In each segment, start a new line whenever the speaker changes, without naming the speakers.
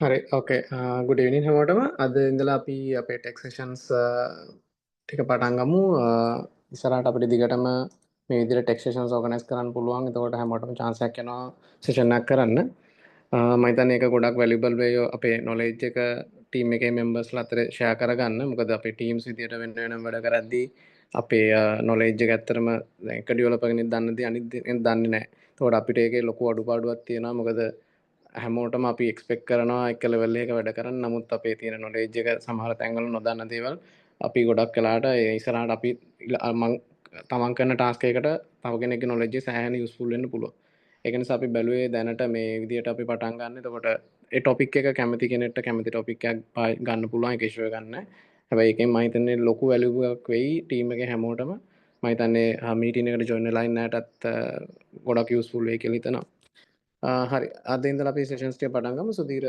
හරි ඕකේ ගුඩ් ඉවිනිං හැමෝටම අද ඉඳලා අපි අපේ ටෙක් සෙෂන්ස් ටික පටන් ගමු ඉස්සරහට අපිට දිගටම මේ විදිහට ටෙක් සෙෂන්ස් ඕගනයිස් කරන්න පුළුවන් එතකොට හැමෝටම chance එකක් එනවා සෙෂන් එකක් කරන්න මම හිතන්නේ ඒක ගොඩක් වැලියබල් වේ අපේ knowledge එක ටීම් එකේ members ලා අතර share කරගන්න මොකද අපේ teams විදියට වෙන වෙනම වැඩ කරද්දී අපේ knowledge එක ඇත්තටම දැන් එක developer කෙනෙක් දන්නදී අනිත් කෙනෙක් දන්නේ නැහැ එතකොට අපිට ඒකේ ලොකු අඩුපාඩුවක් තියෙනවා මොකද හැමෝටම අපි එක්ස්පෙක්ට් කරනවා එක ලෙවල් එකක වැඩ කරන්න. නමුත් අපේ තියෙන නොලෙජ් එක සමහර තැන්වල නොදන්න දේවල් අපි ගොඩක් වෙලාට ඒ ඉස්සරහට අපි මං තමන් කරන ටාස්ක් එකකට තව කෙනෙක්ගේ නොලෙජ් එක සෑහෙන යූස්ෆුල් වෙන්න පුළුවන්. ඒක නිසා අපි බැලුවේ දැනට මේ විදියට අපි පටන් ගන්න. එතකොට ඒ ටොපික් එක කැමති කෙනෙක්ට කැමති ටොපික් එකක් ගන්න පුළුවන් ඒක ඉෂුව ගන්න. හැබැයි ඒකෙන් මම හිතන්නේ ලොකු වැලියු එකක් වෙයි ටීම් එකේ හැමෝටම. මම හිතන්නේ මීටින් එකට ජොයින් වෙලා ඉන්න අයටත් ගොඩක් යූස්ෆුල් වෙයි කියලා හිතනවා. හරි අද ඉඳලා අපි සෙෂන්ස් ටික පටන් ගමු සුදීර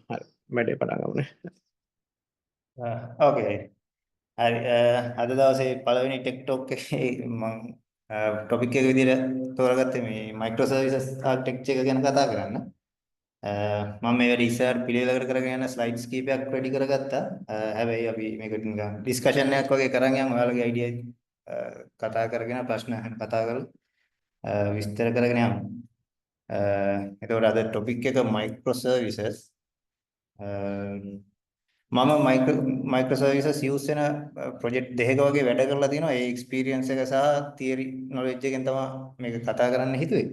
හරි වැඩේ පටන් ගමුනේ
ඕකේ හරි අද දවසේ පළවෙනි ටෙක් ටොක් එකේ මම ටොපික් එක විදිහට තෝරගත්තේ මේ මයික්‍රෝ සර්විසස් ආර්කිටෙක්චර් එක ගැන කතා කරන්න. මම මේ වැඩි ඉස්සරහට පිළිවෙලකට කරගෙන යන ස්ලයිඩ්ස් කීපයක් රෙඩි කරගත්තා. හැබැයි අපි මේකට නිකන් ඩිස්කෂන් එකක් වගේ කරන් යමු. ඔයාලගේ අයිඩියා කතා කරගෙන ප්‍රශ්න අහන්න කතා කරලා විස්තර කරගෙන යමු. එතකොට අද ටොපික් එක මයික්‍රෝ සර්විසස් මම මයික්‍රෝ සර්විසස් යූස් වෙන ප්‍රොජෙක්ට් දෙකක වගේ වැඩ කරලා තිනවා. ඒ එක්ස්පීරියන්ස් එක සහ තියරි නොලෙජ් එකෙන් තමයි මේක කතා කරන්න හිතුවේ.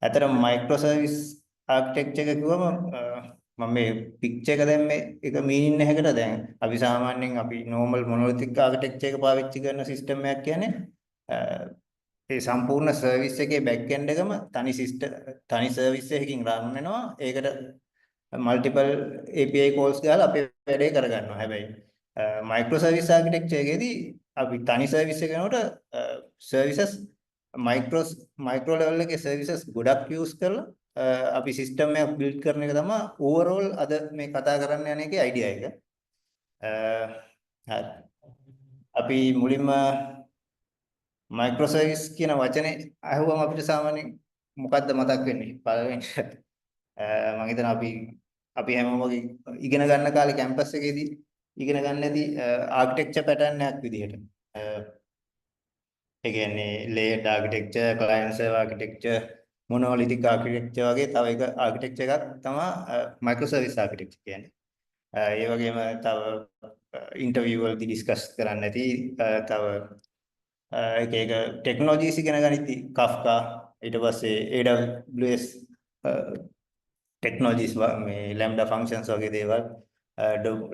ඇත්තටම මයික්‍රෝ සර්විස් ආර්කිටෙක්චර් එක කිව්වම මම මේ පික්චර් එක දැම්මේ එක මීනින් එකකට. දැන් අපි සාමාන්‍යයෙන් අපි නෝමල් මොනොලිතික් ආර්කිටෙක්චර් එක පාවිච්චි කරන සිස්ටම් එකක් කියන්නේ ඒ සම්පූර්ණ සර්විස් එකේ බෑක් එන්ඩ් එකම තනි සර්විස් එකකින් රන් වෙනවා. ඒකට මල්ටිපල් API calls ගාලා අපේ වැඩේ කරගන්නවා. හැබැයි මයික්‍රෝ සර්විස් ආර්කිටෙක්චර් එකේදී අපි තනි සර්විස් එක වෙනකොට සර්විසස් මයික්‍රෝ ලෙවල් එකේ සර්විසස් ගොඩක් යූස් කරලා අපි සිස්ටම් එකක් බිල්ඩ් කරන එක තමයි ඕවරෝල් අද මේ කතා කරන්න යන එකේ අයිඩියා එක. හරි. අපි මුලින්ම මයික්‍රෝ සර්විස් කියන වචනේ අහුවම අපිට සාමාන්‍යයෙන් මොකද්ද මතක් වෙන්නේ? පළවෙනි මම හිතනවා අපි හැමෝම ඉගෙන ගන්න කාලේ කැම්පස් එකේදී ඉගෙන ගන්නදී ආර්කිටෙක්චර් පැටර්න් එකක් විදිහට. ඒ කියන්නේ ලේයර්ඩ් ආර්කිටෙක්චර්, ක්ලයන්ට් සර්වර් ආර්කිටෙක්චර්, මොනොලිතික් ආර්කිටෙක්චර් වගේ තව එක ආර්කිටෙක්චර් එකක් තමයි මයික්‍රෝ සර්විස් ආර්කිටෙක්චර් කියන්නේ. ඒ වගේම තව ඉන්ටර්වියු වලදී ඩිස්කස් කරන්න ඇති තව එක එක ටෙක්නොලොජිස් ඉගෙන ගනිද්දී Kafka ඊට පස්සේ AWS ටෙක්නොලොජිස් මේ lambda functions වගේ දේවල්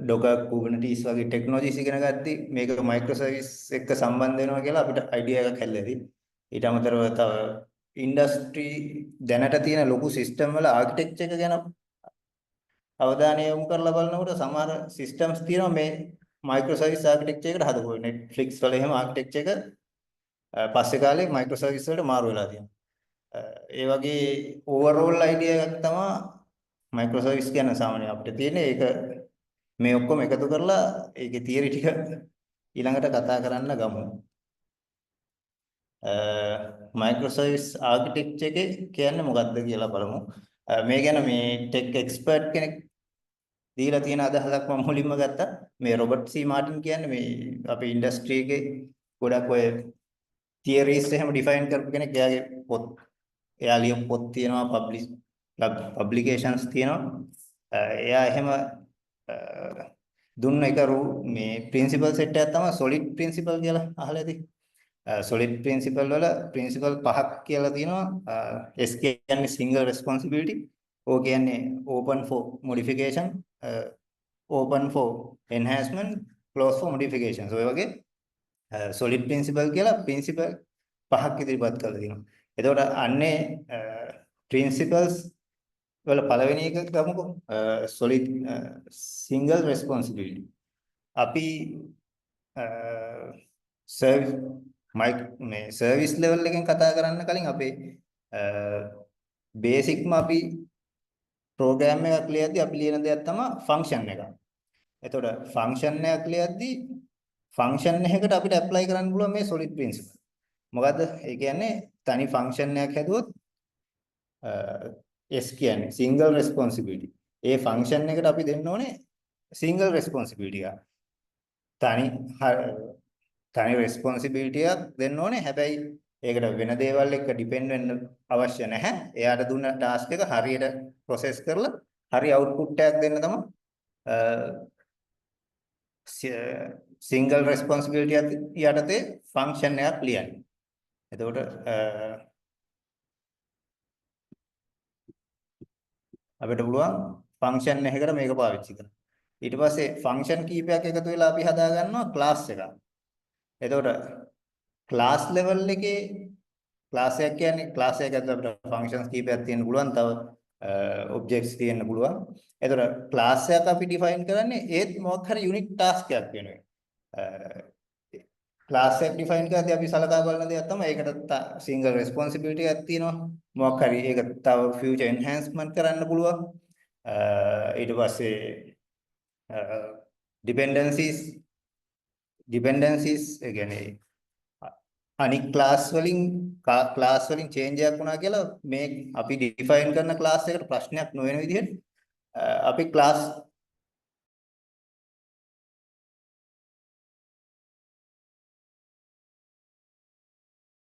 Docker Kubernetes වගේ ටෙක්නොලොජිස් ඉගෙන ගත්තී මේක මයික්‍රෝ සර්විස් එක්ක සම්බන්ධ වෙනවා කියලා අපිට අයිඩියා එකක් හැල්ලෙදී. ඊට අමතරව තව ඉන්ඩස්ට්‍රි දැනට තියෙන ලොකු සිස්ටම් වල ආර්කිටෙක්චර් එක ගැන අවධානය යොමු කරලා බලනකොට සමහර සිස්ටම්ස් තියෙනවා මේ මයික්‍රෝ සර්විස් ආර්කිටෙක්චර් එකට හදපුවා. Netflix වල එහෙම ආර්කිටෙක්චර් එක පස්සේ කාලේ මයික්‍රෝ සර්විස් වලට මාරු වෙලා තියෙනවා. ඒ වගේ ඕවරෝල් අයිඩියා එකක් තමයි මයික්‍රෝ සර්විස් කියන සාමාන්‍යයෙන් අපිට තියෙන ඒක මේ ඔක්කොම එකතු කරලා ඒකේ තියරි ටික ඊළඟට කතා කරන්න ගමු. මයික්‍රෝ සර්විස් ආර්කිටෙක්චර් එකේ කියන්නේ මොකක්ද කියලා බලමු. මේ ගැන මේ ටෙක් එක්ස්පර්ට් කෙනෙක් දීලා තියෙන අදහසක් මම මුලින්ම ගත්තා. මේ රොබර්ට් සී මාටින් කියන්නේ මේ අපේ ඉන්ඩස්ට්‍රි එකේ ගොඩක් ඔය තියරිස් එහෙම ඩිෆයින් කරපු කෙනෙක්. එයාගේ පොත් එයා ලියපු පොත් තියෙනවා, පබ්ලිකේෂන්ස් තියෙනවා. එයා එහෙම දුන්න එක මේ ප්‍රින්සිපල් සෙට් එකක් තමයි සොලිඩ් ප්‍රින්සිපල් කියලා අහලා ඇති. සොලිඩ් ප්‍රින්සිපල් වල ප්‍රින්සිපල් පහක් කියලා තියෙනවා. S කියන්නේ සිංගල් රෙස්පොන්සිබිලිටි, O කියන්නේ open for modification, open for enhancement, closed for modifications. ඔය වගේ සොලිඩ් ප්‍රින්සිපල් කියලා ප්‍රින්සිපල් පහක් ඉදිරිපත් කරලා තියෙනවා. එතකොට අන්නේ ප්‍රින්සිපල්ස් වල පළවෙනි එක ගමුකෝ. Solid single responsibility. අපි මේ සර්විස් ලෙවල් එකෙන් කතා කරන්න කලින් අපේ බේසික්ම අපි ප්‍රෝග්‍රෑම් එකක් ලියද්දී අපි ලියන දෙයක් තමයි ෆන්ක්ෂන් එක. එතකොට ෆන්ක්ෂන් එකක් ලියද්දී ෆන්ක්ෂන් එකකට අපිට ඇප්ලයි කරන්න පුළුවන් මේ සොලිඩ් ප්‍රින්සිපල්. මොකද්ද? ඒ කියන්නේ තනි ෆන්ක්ෂන් එකක් හැදුවොත් S කියන්නේ single responsibility. ඒ ෆන්ක්ෂන් එකට අපි දෙන්න ඕනේ single responsibility එක. තනි තනි responsibility එකක් දෙන්න ඕනේ. හැබැයි ඒකට වෙන දේවල් එක්ක depend වෙන්න අවශ්‍ය නැහැ. එයාට දුන්න task එක හරියට process කරලා හරි output එකක් දෙන්න තමයි single responsibility යටතේ function එකක් ලියන්නේ. එතකොට අපිට පුළුවන් ෆන්ක්ෂන් එකකට මේක පාවිච්චි කරන්න. ඊට පස්සේ ෆන්ක්ෂන් කීපයක් එකතු වෙලා අපි හදා ගන්නවා ක්ලාස් එකක්. එතකොට ක්ලාස් ලෙවල් එකේ ක්ලාස් එකක් කියන්නේ ක්ලාස් එකක අපිට ෆන්ක්ෂන්ස් කීපයක් තියෙන්න පුළුවන්. තව ඔබ්ජෙක්ට්ස් තියෙන්න පුළුවන්. එතකොට ක්ලාස් එකක් අපි ඩිෆයින් කරන්නේ ඒත් මොකක් හරි යුනික් ටාස්ක් එකක් වෙනුවෙන්. ක්ලාස් එක ඩිෆයින් කරද්දී අපි සලකා බලන දේක් තමයි ඒකට සිංගල් රෙස්පොන්සිබිලිටි එකක් තියෙනවා. මොකක් හරි ඒක තව ෆියුචර් එන්හැන්ස්මන්ට් කරන්න පුළුවන්. ඊට පස්සේ ඩිපෙන්ඩන්සිස් ඒ කියන්නේ අනික් ක්ලාස් වලින් චේන්ජ් එකක් වුණා කියලා මේ අපි ඩිෆයින් කරන ක්ලාස් එකට ප්‍රශ්නයක් නොවන විදිහට අපි ක්ලාස්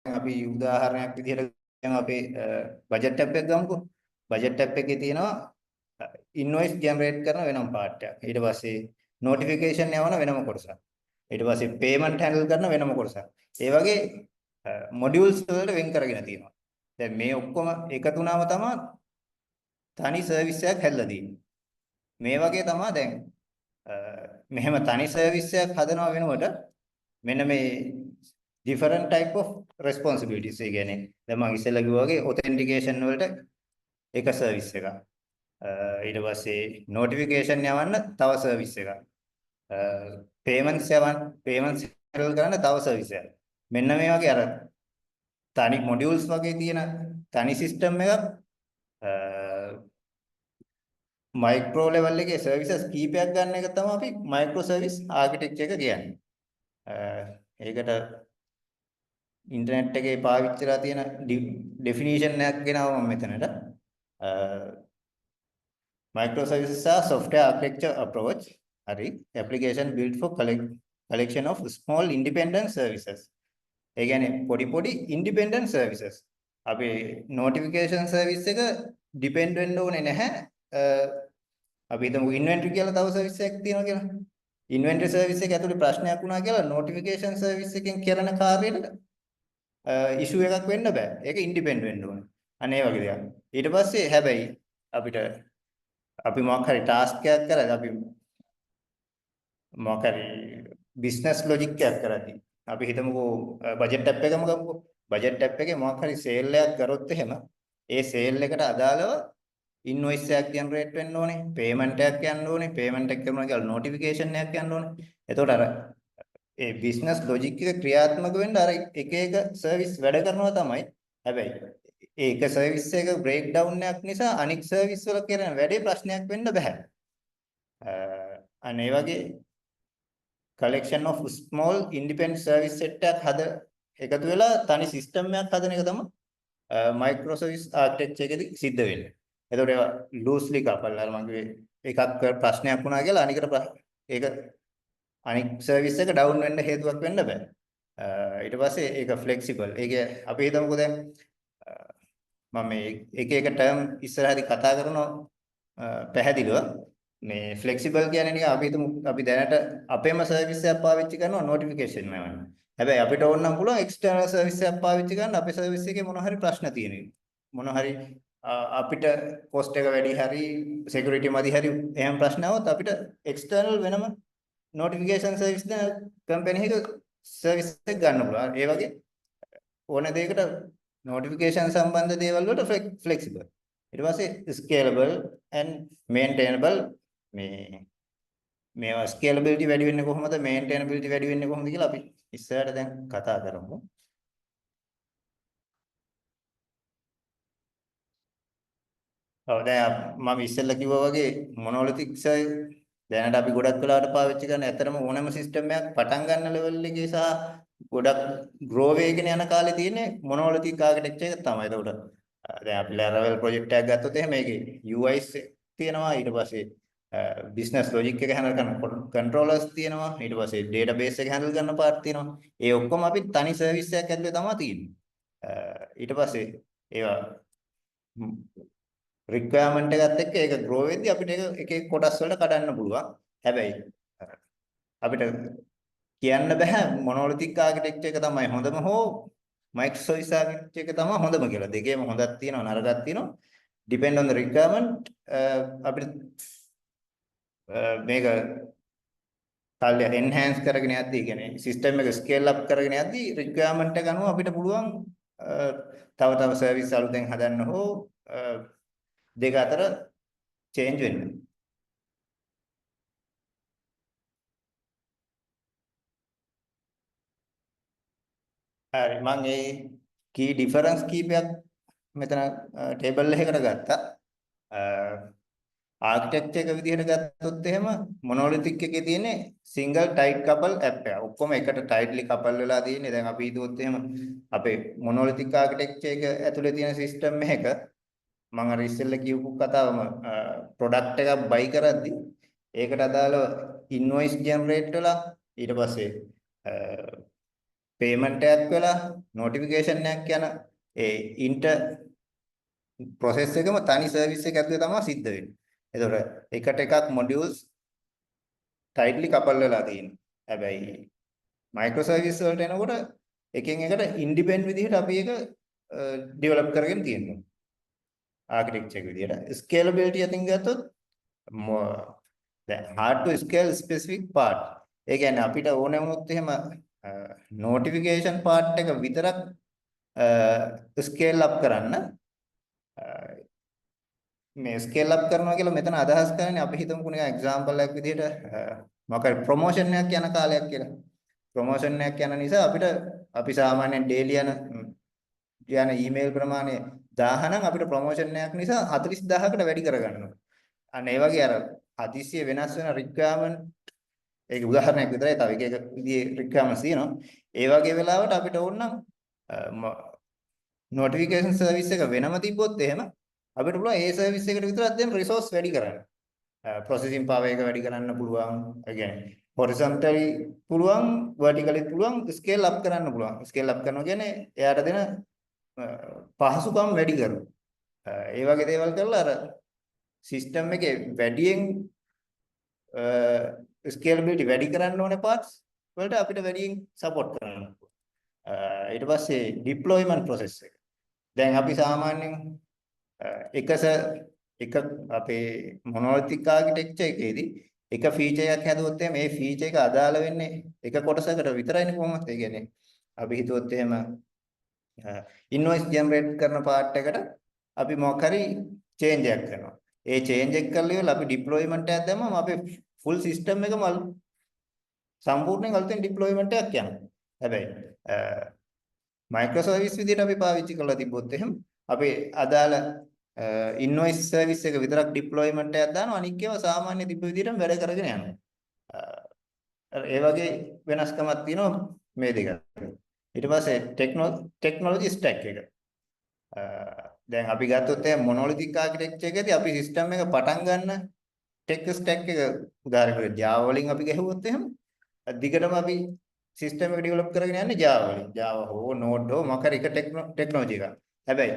අපි උදාහරණයක් විදිහට අපේ බජට් ටැබ් එක ගමුකෝ. බජට් ටැබ් එකේ තියෙනවා ඉන්වොයිස් ජෙනරේට් කරන වෙනම පාර්ට් එකක්. ඊට පස්සේ නොටිෆිකේෂන් යවන වෙනම කොටසක්. ඊට පස්සේ පේමන්ට් හැන්ඩල් කරන වෙනම කොටසක්. ඒ වගේ මොඩියුල්ස් වලට වෙන් කරගෙන තියෙනවා. දැන් මේ ඔක්කොම එකතු වුණාම තමයි තනි සර්විස් එකක් හැදලා තියෙන්නේ. මේ වගේ තමයි දැන් මෙහෙම තනි සර්විස් එකක් හදනවා වෙනකොට මෙන්න මේ different type of responsibilities ඒ කියන්නේ දැන් මම ඉස්සෙල්ලා කිව්වා වගේ authentication වලට එක සර්විස් එකක්. ඊට පස්සේ notification යවන්න තව සර්විස් එකක්. payments handle කරන්න තව සර්විස් එකක්. මෙන්න මේ වගේ අර තනි modules වගේ තියෙන තනි system එකක් මයික්‍රෝ ලෙවල් එකේ සර්විසස් කීපයක් ගන්න එක තමයි අපි මයික්‍රෝ සර්විස් ආකිටෙක්චර් එක කියන්නේ. ඒකට ඉන්ටර්නෙට් එකේ පාවිච්චි කරලා තියෙන ඩෙෆිනිෂන් එකක් ගෙනාවා මම මෙතනට. Microservices are software architecture approach. හරි. Application built for collection of small independent services. ඒ කියන්නේ පොඩි independent services. අපි notification service එක depend වෙන්න ඕනේ නැහැ. අපි හිතමු inventory කියලා තව service එකක් තියෙනවා කියලා. inventory service එක ඇතුලේ ප්‍රශ්නයක් වුණා කියලා notification service එකෙන් කරන කාර්යයට issue එකක් වෙන්න බෑ. ඒක independent වෙන්න ඕනේ. අනේ වගේ දෙයක්. ඊට පස්සේ හැබැයි අපිට අපි මොකක් හරි ටාස්ක් එකක් කරලා අපි මොකක් හරි බිස්නස් ලොජික් එකක් කරද්දී අපි හිතමුකෝ බජට් ටැප් එකම ගමුකෝ. බජට් ටැප් එකේ මොකක් හරි සේල් එකක් කරොත් එහෙම ඒ සේල් එකට අදාළව ඉන්වොයිස් එකක් ජෙනරේට් වෙන්න ඕනේ, පේමන්ට් එකක් යන්න ඕනේ, පේමන්ට් එක කරනවා කියලා නොටිෆිකේෂන් එකක් යන්න ඕනේ. එතකොට අර ඒ බිස්නස් ලොජික් එක ක්‍රියාත්මක වෙන්න අර එක සර්විස් වැඩ කරනවා තමයි. හැබැයි ඒක සර්විස් එක බ්‍රේක් ඩවුන් එකක් නිසා අනික් සර්විස් වල කරන වැඩේ ප්‍රශ්නයක් වෙන්න බෑ. අනේ වගේ collection of small independent service set එකක් එකතු වෙලා තනි සිස්ටම් එකක් හදන එක තමයි මයික්‍රෝ සර්විස් ආකිටෙක්චර් එකේදී සිද්ධ වෙන්නේ. එතකොට ඒවා ලූස්ලි කපල් අර මගේ එකක් ප්‍රශ්නයක් වුණා කියලා ඒක අනික් සර්විස් එක ඩවුන් වෙන්න හේතුවක් වෙන්න බෑ. ඊට පස්සේ ඒක ෆ්ලෙක්සිබල්. ඒක අපි හිතමුකෝ දැන් මම මේ එක ටර්ම් ඉස්සරහදී කතා කරනවා පැහැදිලිව මේ ෆ්ලෙක්සිබල් කියන්නේ නිකන් අපි හිතමු අපි දැනට අපේම සර්විස් එකක් පාවිච්චි කරනවා නොටිෆිකේෂන් එවන්න. හැබැයි අපිට ඕන නම් පුළුවන් එක්ස්ටර්නල් සර්විස් එකක් පාවිච්චි කරන්න අපේ සර්විස් එකේ මොන හරි ප්‍රශ්න තියෙනවා. මොන හරි අපිට කොස්ට් එක වැඩි හරි සිකියුරිටි මදි හරි එහෙම ප්‍රශ්න આવොත් අපිට එක්ස්ටර්නල් වෙනම notification service ද කම්පැනි එක සර්විස් එක ගන්න පුළුවන්. ඒ වගේ ඕන දෙයකට notification සම්බන්ධ දේවල් වලට flexible. ඊට පස්සේ scalable and maintainable මේවා scalability වැඩි වෙන්නේ කොහොමද maintainability වැඩි වෙන්නේ කොහොමද කියලා අපි ඉස්සරහට දැන් කතා කරමු. ඔව් දැන් මම ඉස්සෙල්ලා කිව්වා වගේ මොනොලිතික්ස් දැනට අපි ගොඩක් වෙලාවට පාවිච්චි කරන ඇත්තටම ඕනෑම සිස්ටම් එකක් පටන් ගන්න ලෙවල් එකේ සහ ගොඩක් ග්‍රෝ වෙගෙන යන කාලේ තියෙන්නේ මොනොලිතික් ආකිටෙක්චර් එක තමයි. ඒකට දැන් අපි Laravel project එකක් ගත්තොත් එහෙම මේකේ UIs තියෙනවා ඊට පස්සේ business logic එක handle කරන controllers තියෙනවා ඊට පස්සේ database එක handle කරන part තියෙනවා ඒ ඔක්කොම අපි තනි service එකක් ඇතුලේ තමයි තියෙන්නේ ඊට පස්සේ ඒවා requirement එකත් එක්ක ඒක grow වෙද්දී අපිට ඒක එක එක කොටස් වලට කඩන්න පුළුවන් හැබැයි අපිට කියන්න බෑ monolithic architecture එක තමයි හොඳම හෝ microservice architecture එක තමයි හොඳම කියලා. දෙකේම හොඳක් තියෙනවා නරකක් තියෙනවා. depend on the requirement අපිට මේක කාලය enhance කරගෙන යද්දී කියන්නේ system එක scale up කරගෙන යද්දී requirement එක අනුව අපිට පුළුවන් තව තව service අලුතෙන් හදන්න හෝ දෙක අතර change වෙන්න. හරි මම ඒ key difference කීපයක් මෙතන table එකකට ගත්තා. ආර්කිටෙක්චර් එක විදිහට ගත්තොත් එහෙම මොනොලිතික් එකේ තියෙන්නේ single tight couple app එක. ඔක්කොම එකට tightly couple වෙලා තියෙන්නේ. දැන් අපි හිතුවොත් එහෙම අපේ මොනොලිතික් ආර්කිටෙක්චර් එක ඇතුලේ තියෙන system එකක මම අර ඉස්සෙල්ලා කියපු කතාවම product එකක් buy කරද්දී ඒකට අදාළව invoice generate වෙලා ඊට පස්සේ payment එකක් වෙලා notification එකක් යන ඒ inter process එකම තනි service එක ඇතුලේ තමයි සිද්ධ වෙන්නේ. එතකොට එකට එකක් modules tightly couple වෙලා තියෙනවා. හැබැයි microservice වලට එනකොට එකෙන් එකට independent විදිහට අපි ඒක develop කරගෙන තියෙනවා. architecture එක විදිහට. scalability අතින් ගත්තොත් දැන් hard to scale specific part. ඒ කියන්නේ අපිට ඕන වුණොත් එහෙම notification part එක විතරක් scale up කරන්න මේ ස්කේල් අප් කරනවා කියලා මෙතන අදහස් කරන්නේ අපි හිතමුකෝ නිකන් එක්සැම්පල් එකක් විදිහට මොකක්ද ප්‍රොමෝෂන් එකක් යන කාලයක් කියලා. ප්‍රොමෝෂන් එකක් යන නිසා අපිට අපි සාමාන්‍යයෙන් ඩේලි යන ඊමේල් ප්‍රමාණය 1000 නම් අපිට ප්‍රොමෝෂන් එකක් නිසා 40000කට වැඩි කරගන්න ඕනේ. අන්න ඒ වගේ අර හදිස්සිය වෙනස් වෙන රික්වයර්මන්ට් ඒක උදාහරණයක් විතරයි තව එක එක විදිහේ රික්වයර්මන්ට්ස් තියෙනවා. ඒ වගේ වෙලාවට අපිට ඕන නම් notification service එක වෙනම තිබ්බොත් එහෙම අපිට පුළුවන් ඒ සර්විස් එකට විතරක් දෙන්න රිසෝස් වැඩි කරන්න. processing power එක වැඩි කරන්න පුළුවන්. ඒ කියන්නේ horizontally පුළුවන්, vertically පුළුවන්, scale up කරන්න පුළුවන්. scale up කරනවා කියන්නේ එයාට දෙන පහසුකම් වැඩි කරනවා. ඒ වගේ දේවල් කරලා අර system එකේ වැඩියෙන් scalability වැඩි කරන්න ඕනේ parts වලට අපිට වැඩියෙන් support කරන්න. ඊට පස්සේ deployment process එක. දැන් අපි සාමාන්‍යයෙන් එක අපේ මොනොලිතික් ආර්කිටෙක්චර් එකේදී එක ෆීචර් එකක් හැදුවොත් එහෙනම් මේ ෆීචර් එක අදාළ වෙන්නේ එක කොටසකට විතරයිනේ කොහොමද? ඒ කියන්නේ අපි හිතුවොත් එහෙම ඉන්වොයිස් ජෙනරේට් කරන පාර්ට් එකට අපි මොකක් හරි චේන්ජ් එකක් කරනවා. ඒ චේන්ජ් එක කරලා ඉවරලා අපි ඩිප්ලොයිමන්ට් එකක් දැම්මම අපේ ෆුල් සිස්ටම් එකම සම්පූර්ණයෙන් අලුතෙන් ඩිප්ලොයිමන්ට් එකක් යනවා. හැබැයි මයික්‍රෝ සර්විස් විදිහට අපි පාවිච්චි කරලා තිබ්බොත් එහෙම අපි අදාළ ඉන්වොයිස් සර්විස් එක විතරක් ඩිප්ලොයිමන්ට් එකක් දානවා අනික් ඒවා සාමාන්‍ය තිබ්බ විදිහටම වැඩ කරගෙන යනවා. ඒ වගේ වෙනස්කමක් තියෙනවා මේ දෙක. ඊට පස්සේ ටෙක්නොලොජි ස්ටැක් එක. දැන් අපි ගත්තොත් එහෙනම් මොනොලිතික් ආර්කිටෙක්චර් එකේදී අපි සිස්ටම් එක පටන් ගන්න ටෙක් ස්ටැක් එක උදාහරණයක් Java වලින් අපි ගහුවොත් එහෙම දිගටම අපි සිස්ටම් එක ඩෙවලොප් කරගෙන යන්නේ Java වලින්. Java හෝ Node හෝ මොකක් හරි එක ටෙක්නොලොජි එකක්. හැබැයි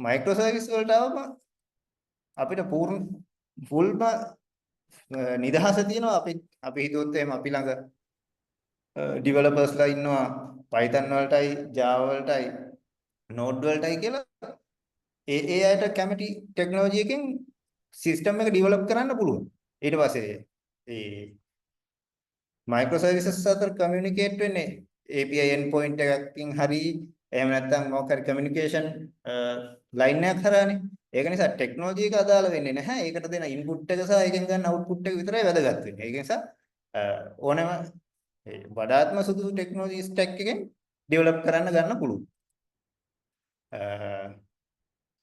මයික්‍රෝ සර්විස් වලට આવම අපිට ෆුල්ම නිදහස තියෙනවා. අපි හිතුවොත් එහෙම අපි ළඟ ඩෙවලොපර්ස්ලා ඉන්නවා Python වලටයි Java වලටයි Node වලටයි කියලා ඒ අයට කැමති ටෙක්නොලොජි එකෙන් සිස්ටම් එක ඩෙවලොප් කරන්න පුළුවන්. ඊට පස්සේ ඒ මයික්‍රෝ සර්විසස් අතර කමියුනිකේට් වෙන්නේ API endpoint එකකින් හරි එහෙම නැත්නම් මොකක් හරි කමියුනිකේෂන් ලයින් එකක් හරහානේ. ඒක නිසා ටෙක්නොලොජි එක අදාළ වෙන්නේ නැහැ. ඒකට දෙන ඉන්පුට් එක සහ ඒකෙන් ගන්න අවුට්පුට් එක විතරයි වැදගත් වෙන්නේ. ඒක නිසා ඕනෑම වඩාත්ම සුදුසු ටෙක්නොලොජි ස්ටැක් එකෙන් ඩෙවලොප් කරන්න ගන්න පුළුවන්.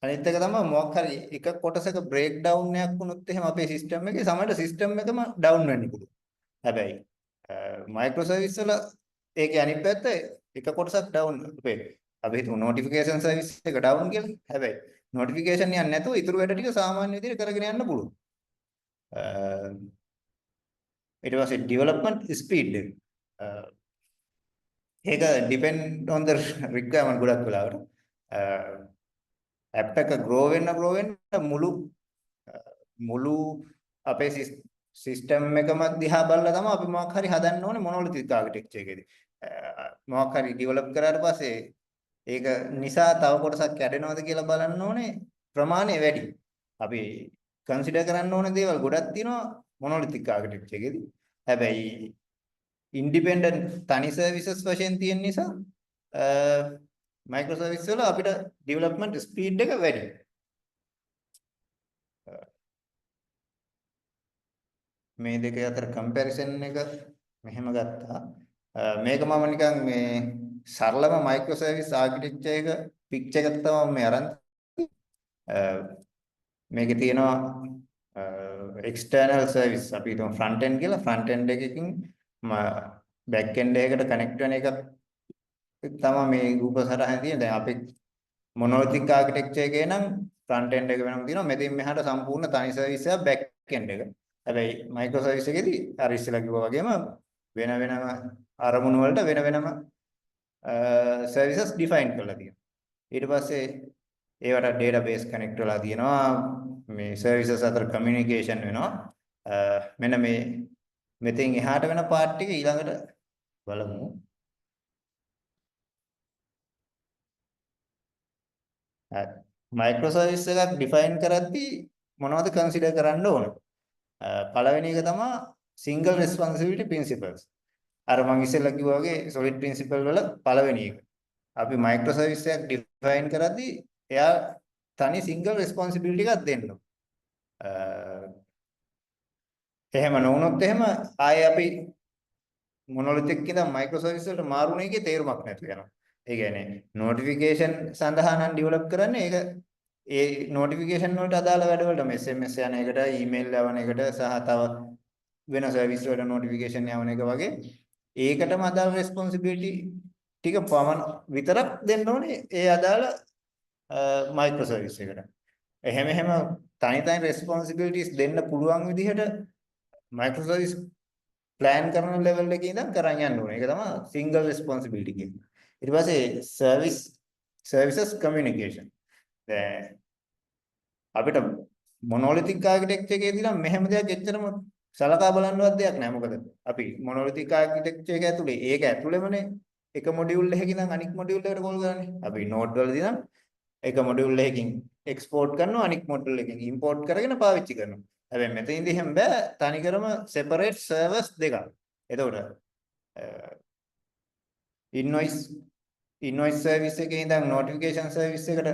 අනිත් එක තමයි මොකක් හරි එක කොටසක බ්‍රේක් ඩවුන් එකක් වුණොත් එහෙම අපේ සිස්ටම් එකේ සමහරට සිස්ටම් එකම ඩවුන් වෙන්න පුළුවන්. හැබැයි මයික්‍රෝ සර්විස් වල ඒකේ අනිත් පැත්ත එක කොටසක් ඩවුන් අපේ අපි හිතමු notification service එක down කියලා. හැබැයි notification යන්නේ නැතුව ඊටු වැඩ ටික සාමාන්‍ය විදිහට කරගෙන යන්න පුළුවන්. ඊට පස්සේ development speed එක. ඒක depend on the requirement ගොඩක් වෙලාවට. app එක grow වෙන්න මුළු අපේ සිස්ටම් එකම දිහා බලලා තමයි අපි මොකක් හරි හදන්න ඕනේ මොනොලිතික් ආකිටෙක්චර් එකේදී. මොකක් හරි ඩෙවලොප් කරාට පස්සේ ඒක නිසා තව කොටසක් කැඩෙනවද කියලා බලන්න ඕනේ ප්‍රමාණය වැඩි. අපි කන්සිඩර් කරන්න ඕනේ දේවල් ගොඩක් තියෙනවා මොනොලිතික් ආකිටෙක්චර් එකේදී. හැබැයි ඉන්ඩිපෙන්ඩන්ට් තනි සර්විසස් වශයෙන් තියෙන නිසා මයික්‍රෝ සර්විස් වල අපිට ඩෙවලොප්මන්ට් ස්පීඩ් එක වැඩි. මේ දෙක අතර කම්පැරිසන් එක මෙහෙම ගත්තා. මේක මම නිකන් මේ සරලම මයික්‍රෝ සර්විස් ආකිටෙක්චර් එක පික්චර් එකක් තමයි මේ අරන්. මේකේ තියෙනවා එක්ස්ටර්නල් සර්විස් අපි හිතමු ෆ්‍රන්ට් එන්ඩ් කියලා. ෆ්‍රන්ට් එන්ඩ් එකකින් බෑක් එන්ඩ් එකකට කනෙක්ට් වෙන එක තමයි මේ රූප සටහන තියෙන. දැන් අපි මොනොලිතික් ආකිටෙක්චර් එකේ නම් ෆ්‍රන්ට් එන්ඩ් එක වෙනම තියෙනවා. මෙතෙන් මෙහාට සම්පූර්ණ තනි සර්විස් එකක් බෑක් එන්ඩ් එක. හැබැයි මයික්‍රෝ සර්විස් එකේදී අර ඉස්සෙල්ලා කිව්වා වගේම වෙන වෙනම අරමුණු වලට වෙන වෙනම සර්විසස් ඩිෆයින් කරලා තියෙනවා. ඊට පස්සේ ඒවට ඩේටාබේස් කනෙක්ට් වෙලා තියෙනවා. මේ සර්විසස් අතර කමියුනිකේෂන් වෙනවා. මෙන්න මේ මෙතෙන් එහාට වෙන පාර්ට් ටික ඊළඟට බලමු. මයික්‍රෝ සර්විස් එකක් ඩිෆයින් කරද්දී මොනවද කන්සිඩර් කරන්න ඕන? පළවෙනි එක තමයි single responsibility principles. අර මම ඉස්සෙල්ලා කිව්වා වගේ solid principle වල පළවෙනි එක. අපි මයික්‍රෝ සර්විස් එකක් ඩිෆයින් කරද්දී එයා තනි single responsibility එකක් දෙන්න ඕන. එහෙම නොවුනොත් එහෙම ආයේ අපි මොනොලිතික් ඉඳන් මයික්‍රෝ සර්විස් වලට මාරුන එකේ තේරුමක් නැතුව යනවා. ඒ කියන්නේ notification සඳහා නම් ඩෙවලොප් කරන්නේ ඒක ඒ notification වලට අදාළ වැඩවලට SMS යන එකට, email යවන එකට සහ තව වෙන සර්විස් වලට notification යවන එක වගේ ඒකටම අදාළ responsibility ටික පමණ විතරක් දෙන්න ඕනේ ඒ අදාළ මයික්‍රෝ සර්විස් එකට. එහෙම තනි responsibilities දෙන්න පුළුවන් විදිහට මයික්‍රෝ සර්විස් plan කරන level එකේ ඉඳන් කරන් යන්න ඕනේ. ඒක තමයි single responsibility කියන්නේ. ඊට පස්සේ services communication. දැන් අපිට මොනොලිතික් ආකිටෙක්චර් එකේදී නම් මෙහෙම දෙයක් එච්චරම සලකා බලන්නවත් දෙයක් නැහැ. මොකද අපි මොනොලිතික් ආකිටෙක්චර් එක ඇතුලේ ඒක ඇතුලේමනේ එක මොඩියුල් එකකින් නම් අනික් මොඩියුල් එකට කෝල් කරන්නේ. අපි නෝඩ් වලදී නම් එක මොඩියුල් එකකින් එක්ස්පෝර්ට් කරනවා අනික් මොඩියුල් එකකින් ඉම්පෝර්ට් කරගෙන පාවිච්චි කරනවා. හැබැයි මෙතනදී එහෙම බෑ. තනිකරම separate servers දෙකක්. එතකොට invoice service එකේ ඉඳන් notification service එකට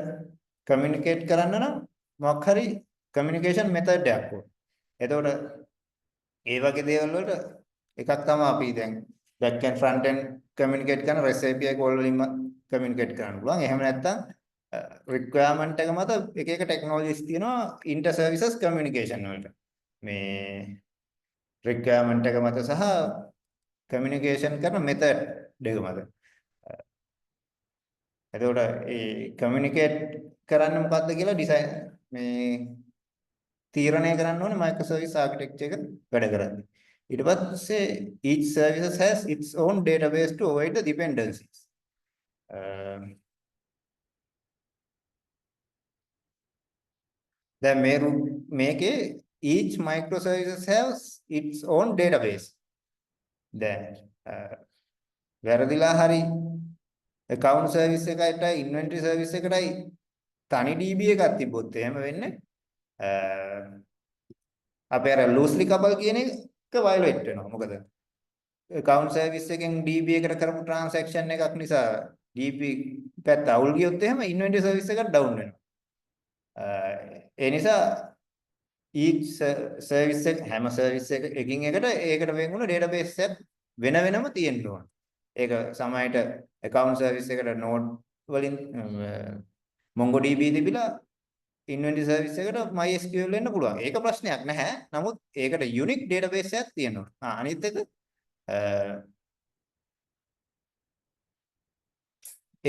communicate කරන්න නම් මොකක් හරි communication method එකක් ඕන. එතකොට ඒ වගේ දේවල් වලට එකක් තමයි අපි දැන් back end front end communicate කරන REST API call වලින් communicate කරන්න පුළුවන්. එහෙම නැත්නම් requirement එක මත එක එක technologies තියෙනවා inter services communication වලට. මේ requirement එක මත සහ communication කරන method දෙක මත. එතකොට ඒ communicate කරන්න මොකද්ද කියලා design මේ තීරණය කරන්න ඕනේ micro service architecture එක වැඩ කරන්නේ. ඊට පස්සේ each service has its own database to avoid the dependencies. දැන් මේකේ each microservices has its own database. දැන් වැරදිලා හරි account service එකකට inventory service එකටයි තනි DB එකක් තිබ්බොත් එහෙම වෙන්නේ අපේ අර loosely couple කියන එක violate වෙනවා. මොකද account service එකෙන් DB එකට කරපු transaction එකක් නිසා DB පැත්ත අවුල් ගියොත් එහෙම inventory service එකට down වෙනවා. ඒ නිසා each service එක හැම service එකකින් එකට ඒකට වෙන් වුණ database එකක් වෙන වෙනම තියෙන්න ඕන. ඒක සමහරට account service එකට node වලින් MongoDB තිබිලා inventory service එකට MySQL වෙන්න පුළුවන්. ඒක ප්‍රශ්නයක් නැහැ. නමුත් ඒකට unique database එකක් තියෙනවා. අනිත් එක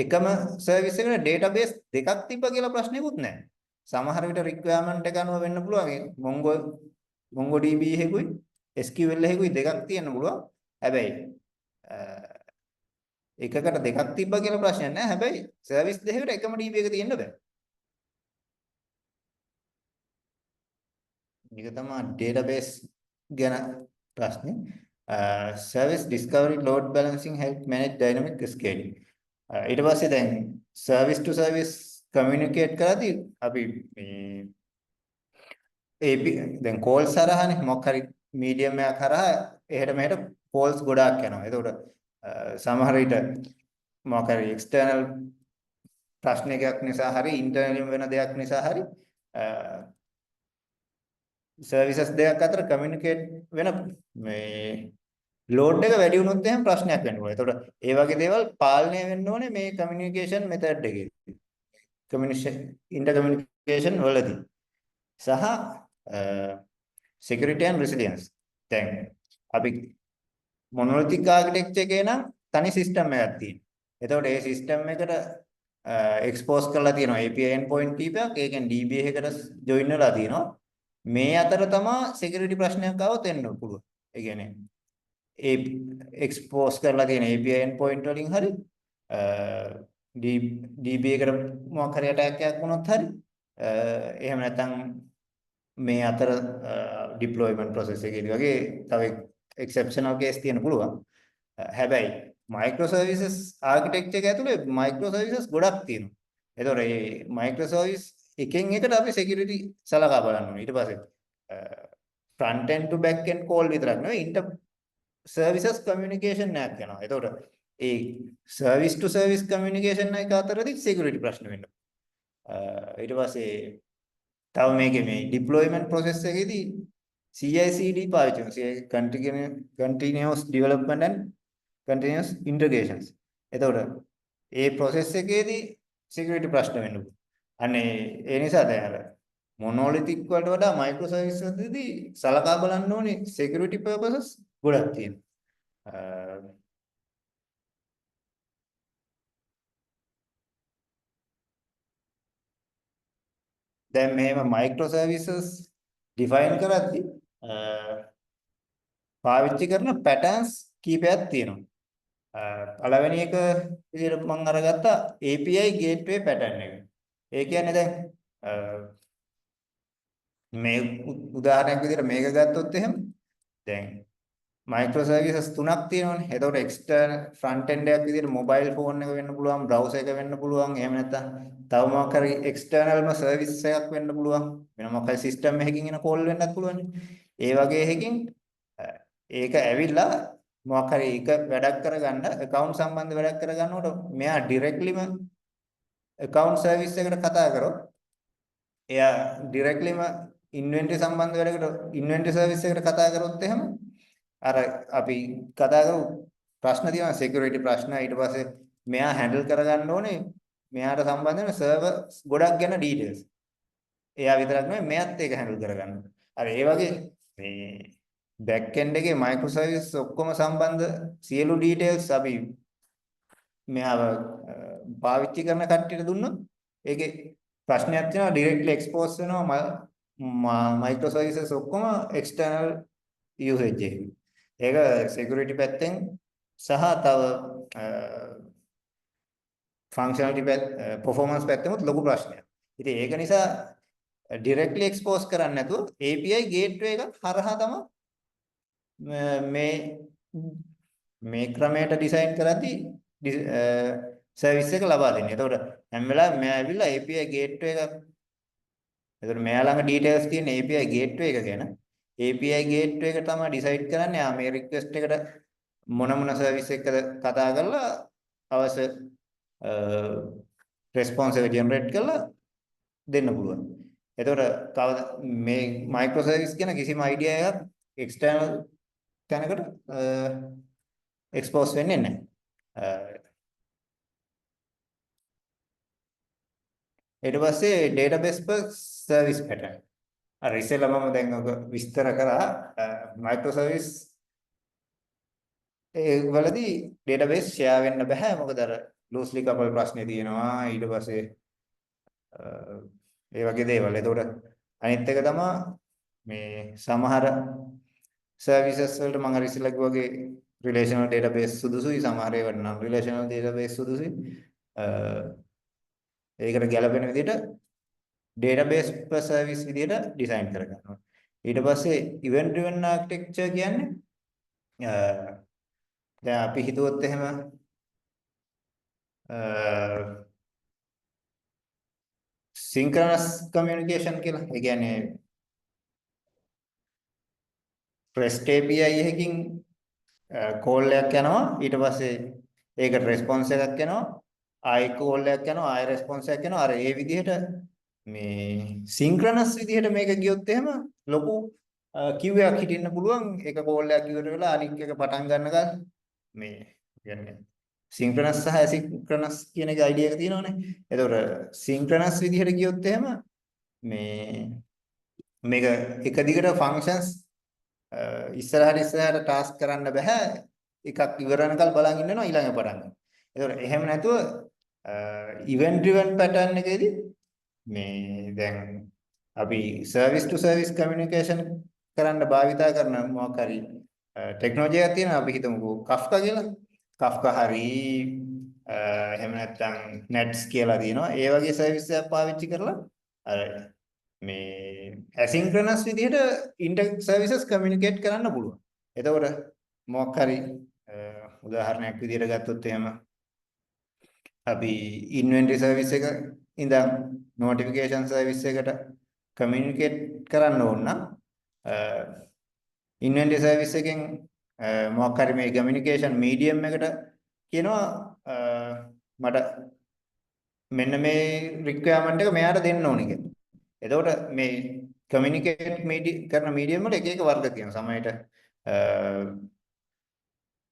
එකම සර්විස් එකට database දෙකක් තිබ්බා කියලා ප්‍රශ්නයක්වත් නැහැ. සමහර විට requirement එක අනුව වෙන්න පුළුවන්. MongoDB එකකුයි SQL එකකුයි දෙකක් තියෙන්න පුළුවන්. හැබැයි එකකට දෙකක් තිබ්බා කියලා ප්‍රශ්නයක් නැහැ. හැබැයි සර්විස් දෙකකට එකම DB එක තියෙන්න බෑ. මේක තමයි database ගැන ප්‍රශ්නේ. Service discovery load balancing help manage dynamic scaling. ඊට පස්සේ දැන් service to service communicate කරද්දී අපි මේ AP දැන් calls හරහානේ මොකක් හරි medium එකක් හරහා එහෙට මෙහෙට calls ගොඩාක් යනවා. එතකොට සමහර විට මොකක් හරි external ප්‍රශ්නයක් නිසා හරි internally වෙන දෙයක් නිසා හරි services දෙකක් අතර communicate වෙන මේ load එක වැඩි වුණොත් එහෙනම් ප්‍රශ්නයක් වෙන්න පුළුවන්. එතකොට ඒ වගේ දේවල් පාලනය වෙන්න ඕනේ මේ communication method එකේ. intercommunication වලදී. සහ security and resilience. දැන් අපි monolithic architecture එකේ නම් තනි system එකක් තියෙනවා. එතකොට ඒ system එකට expose කරලා තියෙනවා API endpoint කීපයක්. ඒකෙන් DB එකකට join වෙලා තියෙනවා. මේ අතර තමයි security ප්‍රශ්නයක් આવොත් එන්න පුළුවන්. ඒ කියන්නේ ඒ expose කරලා තියෙන API endpoint වලින් හරි DB එකට මොකක් හරි attack එකක් වුණොත් හරි එහෙම නැත්නම් මේ අතර deployment process එකේදී වගේ තව exceptional case තියෙන පුළුවන්. හැබැයි microservices architecture එක ඇතුලේ microservices ගොඩක් තියෙනවා. ඒතකොට මේ microservice එකෙන් එකට අපි security සලකා බලන්න ඕනේ. ඊට පස්සේ front end to back end call විතරක් නෙවෙයි inter services communication එකක් යනවා. එතකොට ඒ service to service communication එක අතරදී security ප්‍රශ්න වෙනවා. ඊට පස්සේ තව මේකේ මේ deployment process එකේදී CI/CD පාවිච්චි කරනවා. continuous development and continuous integrations. එතකොට ඒ process එකේදී security ප්‍රශ්න වෙනවා. අනේ ඒ නිසා දැන් අර monolithic වලට වඩා microservices වලදී සලකා බලන්න ඕනේ security purposes ගොඩක් තියෙනවා. දැන් මෙහෙම microservices define කරද්දී පාවිච්චි කරන patterns කීපයක් තියෙනවා. පළවෙනි එක විදිහට මම අරගත්තා API gateway pattern එක. ඒ කියන්නේ දැන් මේ උදාහරණයක් විදිහට මේක ගත්තොත් එහෙම දැන් microservices තුනක් තියෙනවානේ. එතකොට external front end එකක් විදිහට mobile phone එක වෙන්න පුළුවන්, browser එක වෙන්න පුළුවන්. එහෙම නැත්නම් තව මොකක් හරි externalම service එකක් වෙන්න පුළුවන්. වෙන මොකක් හරි system එකකින් එන call වෙන්නත් පුළුවන්. ඒ වගේ එකකින් ඒක ඇවිල්ලා මොකක් හරි එක වැඩක් කරගන්න account සම්බන්ධ වැඩක් කරගන්නකොට මෙයා directlyම account service එකට කතා කරොත් එයා directlyම inventory සම්බන්ධ වැඩකට inventory service එකට කතා කරොත් එහෙම අර අපි කතා කරමු ප්‍රශ්න තියෙනවා security ප්‍රශ්න ඊට පස්සේ මෙයා handle කරගන්න ඕනේ මෙයාට සම්බන්ධ වෙන server ගොඩක් ගැන details. එයා විතරක් නෙවෙයි මෙයාත් ඒක handle කරගන්න. අර ඒ වගේ මේ back end එකේ microservice ඔක්කොම සම්බන්ධ සියලු details අපි මෙයාව පාවිච්චි කරන කට්ටියට දුන්නොත් ඒකේ ප්‍රශ්නයක් තියෙනවා directly expose වෙනවා microservices ඔක්කොම external usage එකේ. ඒක security පැත්තෙන් සහ තව functionality performance පැත්තෙම ලොකු ප්‍රශ්නයක්. ඉතින් ඒක නිසා directly expose කරන්නේ නැතුව API gateway එක හරහා තමයි මේ ක්‍රමයට ඩිසයින් කරද්දී සර්විස් එක ලබා දෙන්නේ. එතකොට හැම වෙලාවෙම මෙයා ඇවිල්ලා API gateway එකක් එතකොට මෙයා ළඟ details තියෙන API gateway එක ගැන API gateway එක තමයි decide කරන්නේ. මේ request එකට මොන service එකද කතා කරලා අවශ්‍ය response එක generate කරලා දෙන්න පුළුවන්. එතකොට කවද මේ microservice ගැන කිසිම idea එකක් external තැනකට expose වෙන්නේ නැහැ. ඊට පස්සේ database per service pattern. අර ඉස්සෙල්ලා මම දැන් ඔක විස්තර කරා microservice ඒ වලදී database share වෙන්න බෑ. මොකද අර loosely coupled ප්‍රශ්නේ තියෙනවා. ඊට පස්සේ ඒ වගේ දේවල්. එතකොට අනිත් එක තමයි මේ සමහර සර්විසස් වලට මම අර ඉස්සෙල්ලා කිව්වා වගේ රිලේෂනල් ඩේටාබේස් සුදුසුයි, සමහර ඒවාට නම් රිලේෂනල් ඩේටාබේස් සුදුසුයි. ඒකට ගැලපෙන විදිහට ඩේටාබේස් per සර්විස් විදිහට ඩිසයින් කරගන්නවා. ඊට පස්සේ ඉවෙන්ට් ඩ්‍රිවන් ආකිටෙක්චර් කියන්නේ දැන් අපි හිතුවොත් එහෙම සින්ක්‍රනස් කමියුනිකේෂන් කියලා. ඒ කියන්නේ REST API එකකින් කෝල් එකක් යනවා, ඊට පස්සේ ඒකට රෙස්පොන්ස් එකක් එනවා, ආයි කෝල් එකක් යනවා, ආයි රෙස්පොන්ස් එකක් එනවා. අර ඒ විදිහට මේ සින්ක්‍රනස් විදිහට මේක ගියොත් එහෙම ලොකු queue එකක් හිටින්න පුළුවන්. ඒක කෝල් එකක් ඉවර වෙලා අනික් එක පටන් ගන්නකල් මේ කියන්නේ සින්ක්‍රනස් සහ ඇසින්ක්‍රනස් කියන එක අයිඩියා එක තියෙනවනේ. එතකොට සින්ක්‍රනස් විදිහට ගියොත් එහෙම මේක එක දිගට ෆන්ක්ෂන්ස් ඉස්සරහට ටාස්ක් කරන්න බෑ. එකක් ඉවර වෙනකල් බලන් ඉන්නවා ඊළඟ පටන් ගන්න. එතකොට එහෙම නැතුව ඉවෙන්ට් ඩ්‍රිවන් පැටර්න් එකේදී මේ දැන් අපි සර්විස් ටු සර්විස් කමියුනිකේෂන් කරන්න භාවිතා කරන මොකක් හරි ටෙක්නොලොජි එකක් තියෙනවා. අපි හිතමුකෝ Kafka කියලා. Kafka හරි එහෙම නැත්නම් Nets කියලා තියෙනවා. ඒ වගේ සර්විස් එකක් පාවිච්චි කරලා අර මේ ඇසින්ක්‍රනස් විදිහට ඉන්ටර් සර්විසස් කමියුනිකේට් කරන්න පුළුවන්. එතකොට මොකක් හරි උදාහරණයක් විදිහට ගත්තොත් එහෙම අපි ඉන්වෙන්ටරි සර්විස් එක ඉඳන් නොටිෆිකේෂන් සර්විස් එකට කමියුනිකේට් කරන්න ඕන නම් ඉන්වෙන්ටරි සර්විස් එකෙන් මොකක් හරි මේ කමියුනිකේෂන් මීඩියම් එකට කියනවා මට මෙන්න මේ රික්වයර්මන්ට් එක මෙයාට දෙන්න ඕනේ කියලා. එතකොට මේ කමියුනිකේට් කරන මීඩියම් වල එක එක වර්ග තියෙනවා. සමහරට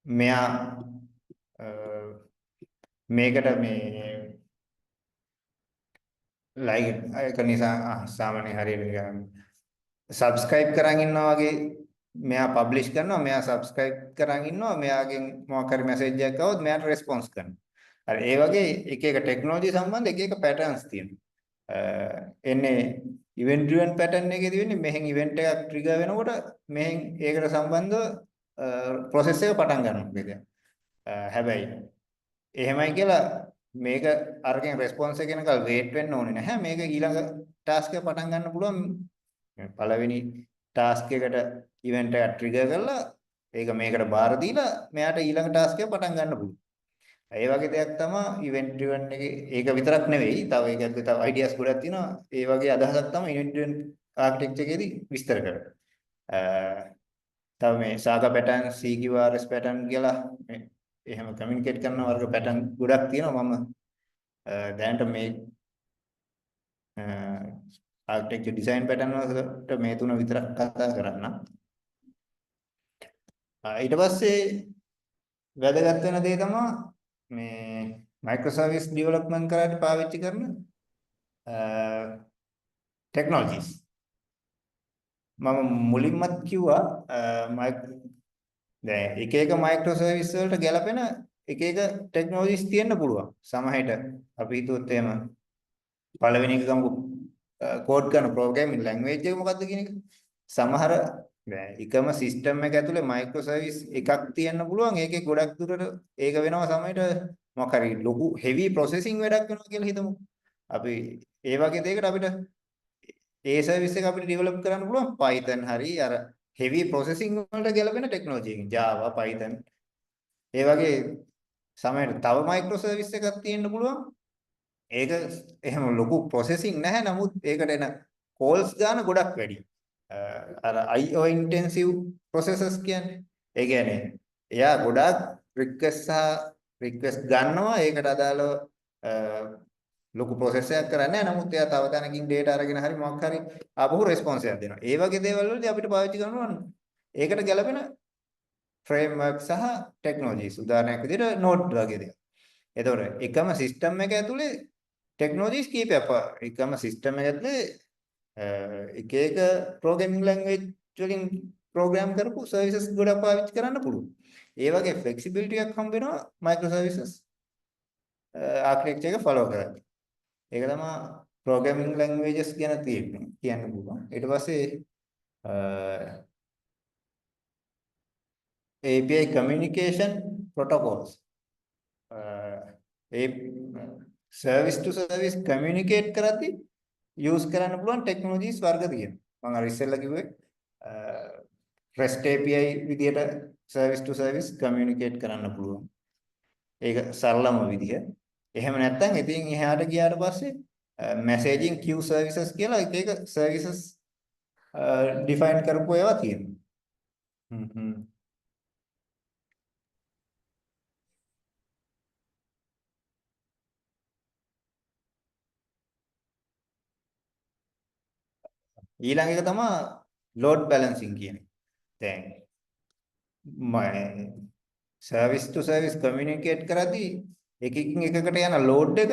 මෙයා මේකට මේ ලයික් ඒක නිසා සාමාන්‍ය හරියට සබ්ස්ක්‍රයිබ් කරන් ඉන්නවා වගේ මෙයා පබ්ලිෂ් කරනවා, මෙයා සබ්ස්ක්‍රයිබ් කරන් ඉන්නවා, මෙයාගෙන් මොකක් හරි මැසේජ් එකක් આવොත් මෙයාට රෙස්පොන්ස් කරනවා. හරි ඒ වගේ එක එක ටෙක්නොලොජි සම්බන්ධ එක එක පැටර්න්ස් තියෙනවා. එන්නේ ඉවෙන්ට් ඩ්‍රිවන් පැටර්න් එකේදී වෙන්නේ මෙහෙන් ඉවෙන්ට් එකක් ට්‍රිගර් වෙනකොට මෙහෙන් ඒකට සම්බන්ධව ප්‍රොසෙස් එක පටන් ගන්නවා නේද? හැබැයි එහෙමයි කියලා මේක අරගෙන රෙස්පොන්ස් එක එනකල් වේට් වෙන්න ඕනේ නැහැ. මේක ඊළඟ ටාස්ක් එක පටන් ගන්න පුළුවන්. පළවෙනි ටාස්ක් එකට ඉවෙන්ට් එකක් ට්‍රිගර් කරලා ඒක මේකට බාර දීලා මෙයාට ඊළඟ ටාස්ක් එක පටන් ගන්න පුළුවන්. ඒ වගේ දෙයක් තමයි ඉවෙන්ට් ඩ්‍රිවන් එකේ. ඒක විතරක් නෙවෙයි. තව ඒක ඇතුලේ තව අයිඩියාස් ගොඩක් තියෙනවා. ඒ වගේ අදහසක් තමයි ඉවෙන්ට් ඩ්‍රිවන් ආකිටෙක්චර් එකේදී විස්තර කරන්නේ. තව මේ සාගා පැටර්න්, CQRS පැටර්න් කියලා එහෙම කමියුනිකේට් කරන වර්ග පැටර්න් ගොඩක් තියෙනවා. මම දැනට මේ ආකිටෙක්චර් ඩිසයින් පැටර්න් වලට මේ තුන විතරක් කතා කරන්න. ඊට පස්සේ වැදගත් වෙන දේ තමයි මේ මයික්‍රෝ සර්විස් ඩෙවලොප්මන්ට් කරද්දී පාවිච්චි කරන ටෙක්නොලොජිස්. මම මුලින්මත් කිව්වා දැන් එක එක මයික්‍රෝ සර්විස් වලට ගැලපෙන එක එක ටෙක්නොලොජිස් තියෙන්න පුළුවන්. සමහරට අපි හිතුවොත් එහෙම පළවෙනි එක ගමු කෝඩ් කරන ප්‍රෝග්‍රෑමින් ලැන්ග්වේජ් එක මොකක්ද කියන එක. සමහර දැන් එකම සිස්ටම් එක ඇතුලේ මයික්‍රෝ සර්විස් එකක් තියෙන්න පුළුවන්. ඒකේ ගොඩක් දුරට ඒක වෙනවා සමහරට මොකක් හරි ලොකු හෙවි ප්‍රොසෙසින් වැඩක් වෙනවා කියලා හිතමු. අපි ඒ වගේ දෙයකට අපිට ඒ සර්විස් එක අපිට ඩෙවලොප් කරන්න පුළුවන් Python හරි අර heavy processing වලට ගැලපෙන ටෙක්නොලොජි එකකින් Java Python ඒ වගේ සමහරට තව මයික්‍රෝ සර්විස් එකක් තියෙන්න පුළුවන්. ඒක එහෙම ලොකු processing නැහැ. නමුත් ඒකට එන calls ගාන ගොඩක් වැඩි. අර IO intensive processes කියන්නේ. ඒ කියන්නේ එයා ගොඩක් request ගන්නවා. ඒකට අදාළව ලොකු process එකක් කරන්නේ නැහැ. නමුත් එයා තව තැනකින් data අරගෙන හරි මොකක් හරි ආපහු response එකක් දෙනවා. ඒ වගේ දේවල් වලදී අපිට පාවිච්චි කරනවා ඒකට ගැලපෙන framework සහ technologies. උදාහරණයක් විදිහට Node වගේ දේවල්. එතකොට එකම system එක ඇතුලේ technologies කීපයක් එකම system එක ඇතුලේ එක එක programming language වලින් program කරපු services ගොඩක් පාවිච්චි කරන්න පුළුවන්. ඒ වගේ flexibility එකක් හම්බ වෙනවා microservices ආකිටෙක්චර් එක ෆලෝ කරන්නේ. ඒක තමයි ප්‍රෝග්‍රෑමින් ලැන්ග්වේජස් ගැන තියෙන්නේ කියන්න පුළුවන්. ඊට පස්සේ API communication protocols. ඒ සර්විස් ටු සර්විස් කමියුනිකේට් කරද්දී යූස් කරන්න පුළුවන් ටෙක්නොලොජිස් වර්ග තියෙනවා. මම අර ඉස්සෙල්ලා කිව්වේ REST API විදියට සර්විස් ටු සර්විස් කමියුනිකේට් කරන්න පුළුවන්. ඒක සරලම විදිය. එහෙම නැත්නම් ඉතින් එහාට ගියාට පස්සේ messaging queue services කියලා එක එක services define කරපු ඒවා තියෙනවා. හ්ම් හ්ම්. ඊළඟ එක තමයි load balancing කියන්නේ. දැන් මම සර්විස් ටු සර්විස් කමියුනිකේට් කරද්දී එකකින් එකකට යන ලෝඩ් එක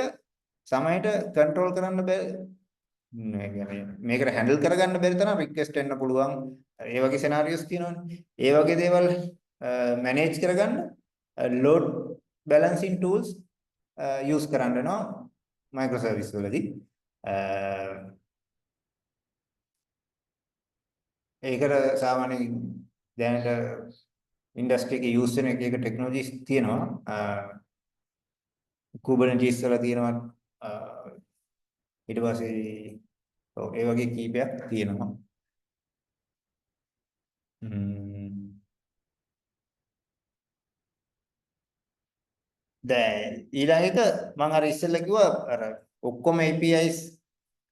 සමහරට කන්ට්‍රෝල් කරන්න බැහැ. මේ කියන්නේ මේකට හැන්ඩල් කරගන්න බැරි තරම් රික්වෙස්ට් එන්න පුළුවන්. ඒ වගේ සිනාරියෝස් තියෙනවනේ. ඒ වගේ දේවල් මැනේජ් කරගන්න ලෝඩ් බැලන්සින් ටූල්ස් යූස් කරන්න වෙනවා මයික්‍රෝ සර්විස් වලදී. ඒකට සාමාන්‍යයෙන් දැනට ඉන්ඩස්ට්‍රි එකේ යූස් වෙන එක ටෙක්නොලොජිස් තියෙනවා. Kubernetes වල තියෙනවා. ඊට පස්සේ ඔව් ඒ වගේ කීපයක් තියෙනවා. දැන් ඊළඟ එක මම අර ඉස්සෙල්ලා කිව්වා අර ඔක්කොම APIs